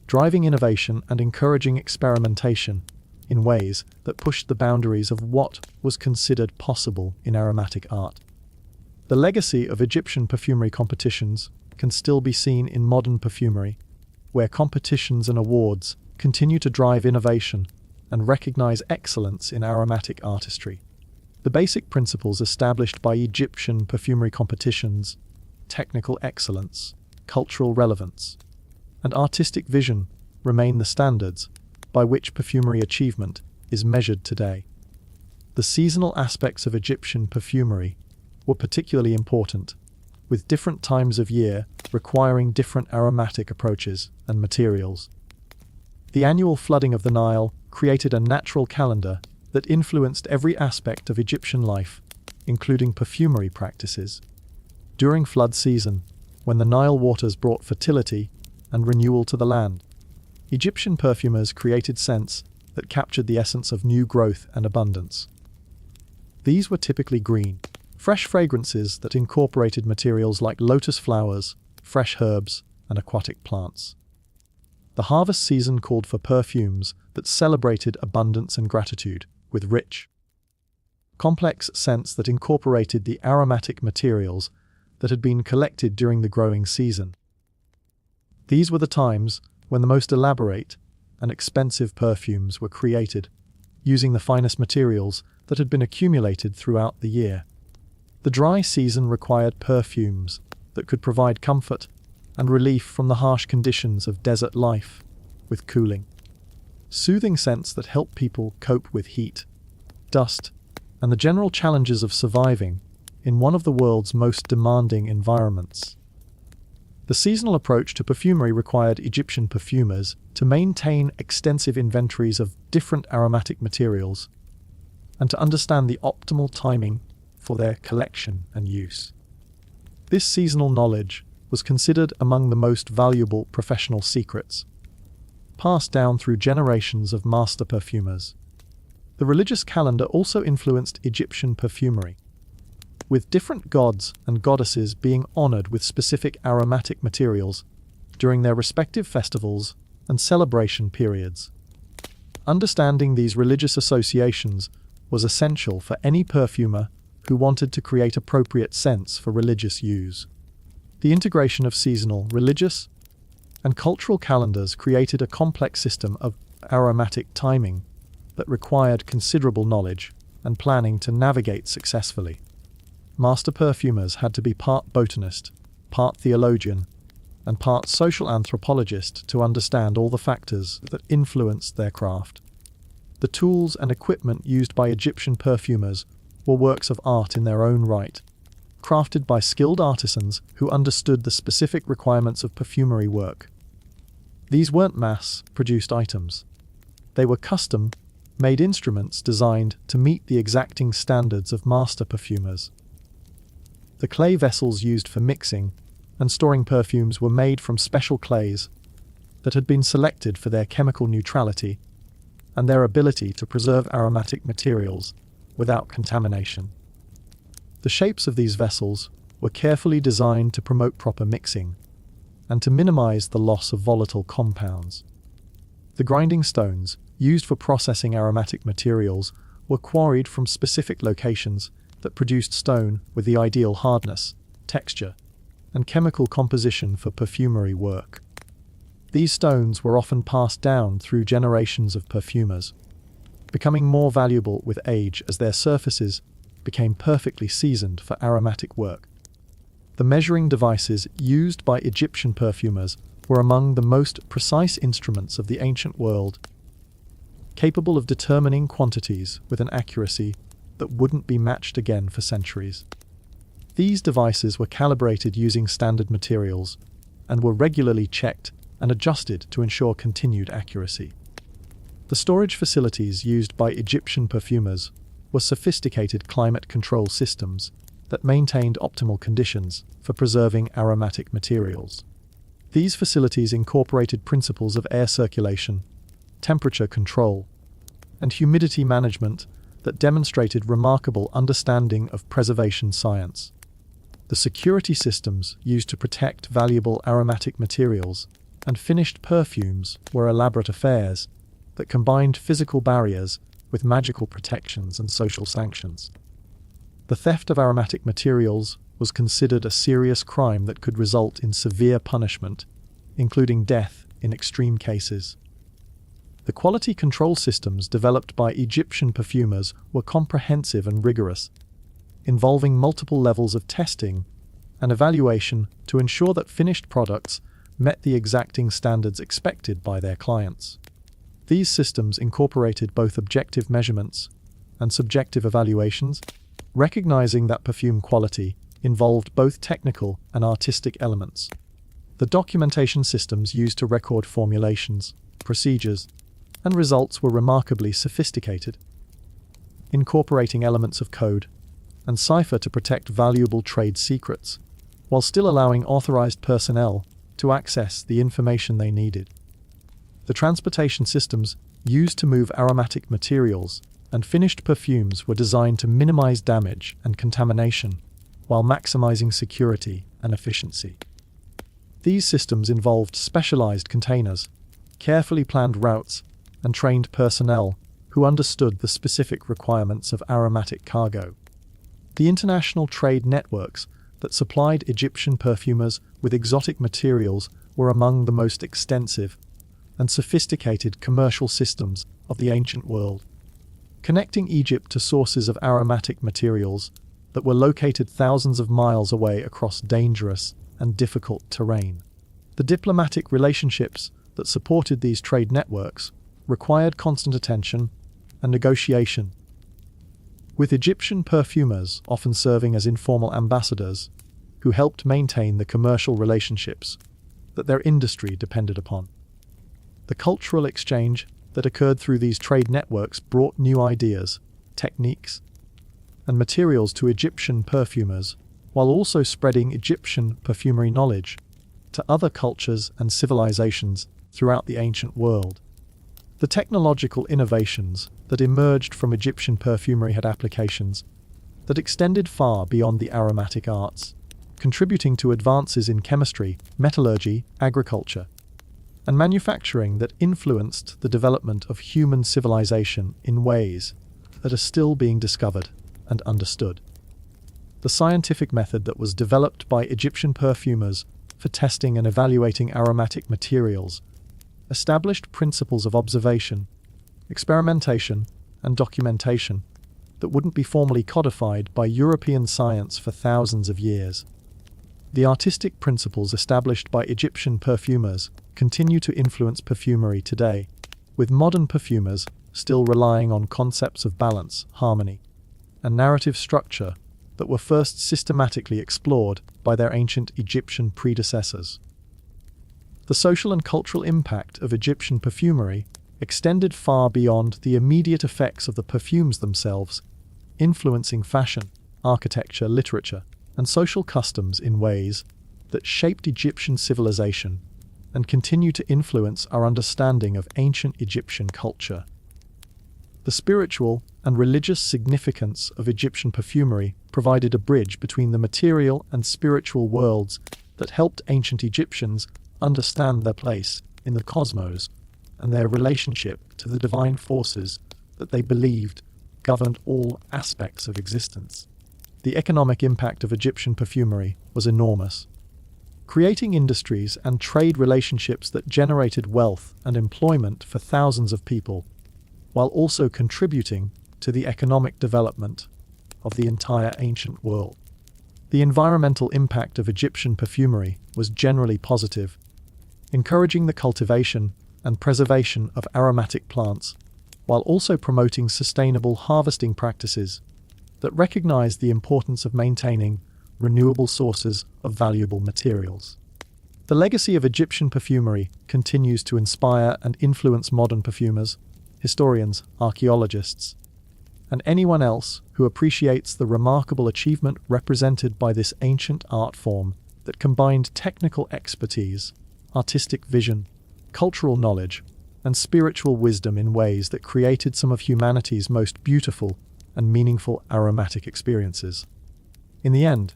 driving innovation and encouraging experimentation in ways that pushed the boundaries of what was considered possible in aromatic art. The legacy of Egyptian perfumery competitions can still be seen in modern perfumery, where competitions and awards continue to drive innovation and recognize excellence in aromatic artistry. The basic principles established by Egyptian perfumery competitions, technical excellence, cultural relevance, and artistic vision, remain the standards by which perfumery achievement is measured today. The seasonal aspects of Egyptian perfumery were particularly important, with different times of year requiring different aromatic approaches and materials. The annual flooding of the Nile created a natural calendar that influenced every aspect of Egyptian life, including perfumery practices. During flood season, when the Nile waters brought fertility and renewal to the land, Egyptian perfumers created scents that captured the essence of new growth and abundance. These were typically green, fresh fragrances that incorporated materials like lotus flowers, fresh herbs, and aquatic plants. The harvest season called for perfumes that celebrated abundance and gratitude, with rich, complex scents that incorporated the aromatic materials that had been collected during the growing season. These were the times when the most elaborate and expensive perfumes were created, using the finest materials that had been accumulated throughout the year. The dry season required perfumes that could provide comfort and relief from the harsh conditions of desert life, with cooling, soothing scents that help people cope with heat, dust, and the general challenges of surviving in one of the world's most demanding environments. The seasonal approach to perfumery required Egyptian perfumers to maintain extensive inventories of different aromatic materials and to understand the optimal timing for their collection and use. This seasonal knowledge was considered among the most valuable professional secrets, passed down through generations of master perfumers. The religious calendar also influenced Egyptian perfumery, with different gods and goddesses being honored with specific aromatic materials during their respective festivals and celebration periods. Understanding these religious associations was essential for any perfumer who wanted to create appropriate scents for religious use. The integration of seasonal, religious, and cultural calendars created a complex system of aromatic timing that required considerable knowledge and planning to navigate successfully. Master perfumers had to be part botanist, part theologian, and part social anthropologist to understand all the factors that influenced their craft. The tools and equipment used by Egyptian perfumers were works of art in their own right, crafted by skilled artisans who understood the specific requirements of perfumery work. These weren't mass-produced items. They were custom-made instruments designed to meet the exacting standards of master perfumers. The clay vessels used for mixing and storing perfumes were made from special clays that had been selected for their chemical neutrality and their ability to preserve aromatic materials without contamination. The shapes of these vessels were carefully designed to promote proper mixing and to minimize the loss of volatile compounds. The grinding stones used for processing aromatic materials were quarried from specific locations that produced stone with the ideal hardness, texture, and chemical composition for perfumery work. These stones were often passed down through generations of perfumers, becoming more valuable with age as their surfaces became perfectly seasoned for aromatic work. The measuring devices used by Egyptian perfumers were among the most precise instruments of the ancient world, capable of determining quantities with an accuracy that wouldn't be matched again for centuries. These devices were calibrated using standard materials and were regularly checked and adjusted to ensure continued accuracy. The storage facilities used by Egyptian perfumers were sophisticated climate control systems that maintained optimal conditions for preserving aromatic materials. These facilities incorporated principles of air circulation, temperature control, and humidity management that demonstrated remarkable understanding of preservation science. The security systems used to protect valuable aromatic materials and finished perfumes were elaborate affairs that combined physical barriers with magical protections and social sanctions. The theft of aromatic materials was considered a serious crime that could result in severe punishment, including death in extreme cases. The quality control systems developed by Egyptian perfumers were comprehensive and rigorous, involving multiple levels of testing and evaluation to ensure that finished products met the exacting standards expected by their clients. These systems incorporated both objective measurements and subjective evaluations, recognizing that perfume quality involved both technical and artistic elements. The documentation systems used to record formulations, procedures, and results were remarkably sophisticated, incorporating elements of code and cipher to protect valuable trade secrets, while still allowing authorized personnel to access the information they needed. The transportation systems used to move aromatic materials and finished perfumes were designed to minimize damage and contamination while maximizing security and efficiency. These systems involved specialized containers, carefully planned routes, and trained personnel who understood the specific requirements of aromatic cargo. The international trade networks that supplied Egyptian perfumers with exotic materials were among the most extensive and sophisticated commercial systems of the ancient world, connecting Egypt to sources of aromatic materials that were located thousands of miles away across dangerous and difficult terrain. The diplomatic relationships that supported these trade networks required constant attention and negotiation, with Egyptian perfumers often serving as informal ambassadors who helped maintain the commercial relationships that their industry depended upon. The cultural exchange that occurred through these trade networks brought new ideas, techniques, and materials to Egyptian perfumers, while also spreading Egyptian perfumery knowledge to other cultures and civilizations throughout the ancient world. The technological innovations that emerged from Egyptian perfumery had applications that extended far beyond the aromatic arts, contributing to advances in chemistry, metallurgy, agriculture, and manufacturing that influenced the development of human civilization in ways that are still being discovered and understood. The scientific method that was developed by Egyptian perfumers for testing and evaluating aromatic materials established principles of observation, experimentation, and documentation that wouldn't be formally codified by European science for thousands of years. The artistic principles established by Egyptian perfumers continue to influence perfumery today, with modern perfumers still relying on concepts of balance, harmony, and narrative structure that were first systematically explored by their ancient Egyptian predecessors. The social and cultural impact of Egyptian perfumery extended far beyond the immediate effects of the perfumes themselves, influencing fashion, architecture, literature, and social customs in ways that shaped Egyptian civilization and continue to influence our understanding of ancient Egyptian culture. The spiritual and religious significance of Egyptian perfumery provided a bridge between the material and spiritual worlds that helped ancient Egyptians understand their place in the cosmos and their relationship to the divine forces that they believed governed all aspects of existence. The economic impact of Egyptian perfumery was enormous, creating industries and trade relationships that generated wealth and employment for thousands of people, while also contributing to the economic development of the entire ancient world. The environmental impact of Egyptian perfumery was generally positive, encouraging the cultivation and preservation of aromatic plants, while also promoting sustainable harvesting practices that recognize the importance of maintaining renewable sources of valuable materials. The legacy of Egyptian perfumery continues to inspire and influence modern perfumers, historians, archaeologists, and anyone else who appreciates the remarkable achievement represented by this ancient art form that combined technical expertise, artistic vision, cultural knowledge, and spiritual wisdom in ways that created some of humanity's most beautiful and meaningful aromatic experiences. In the end,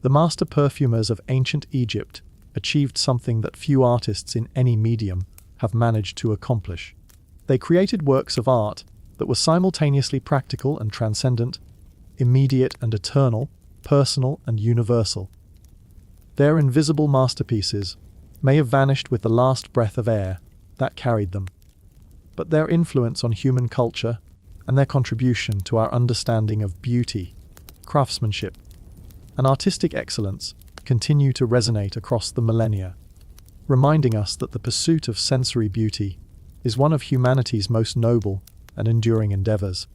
the master perfumers of ancient Egypt achieved something that few artists in any medium have managed to accomplish. They created works of art that were simultaneously practical and transcendent, immediate and eternal, personal and universal. Their invisible masterpieces may have vanished with the last breath of air that carried them, but their influence on human culture and their contribution to our understanding of beauty, craftsmanship, and artistic excellence continue to resonate across the millennia, reminding us that the pursuit of sensory beauty is one of humanity's most noble and enduring endeavors.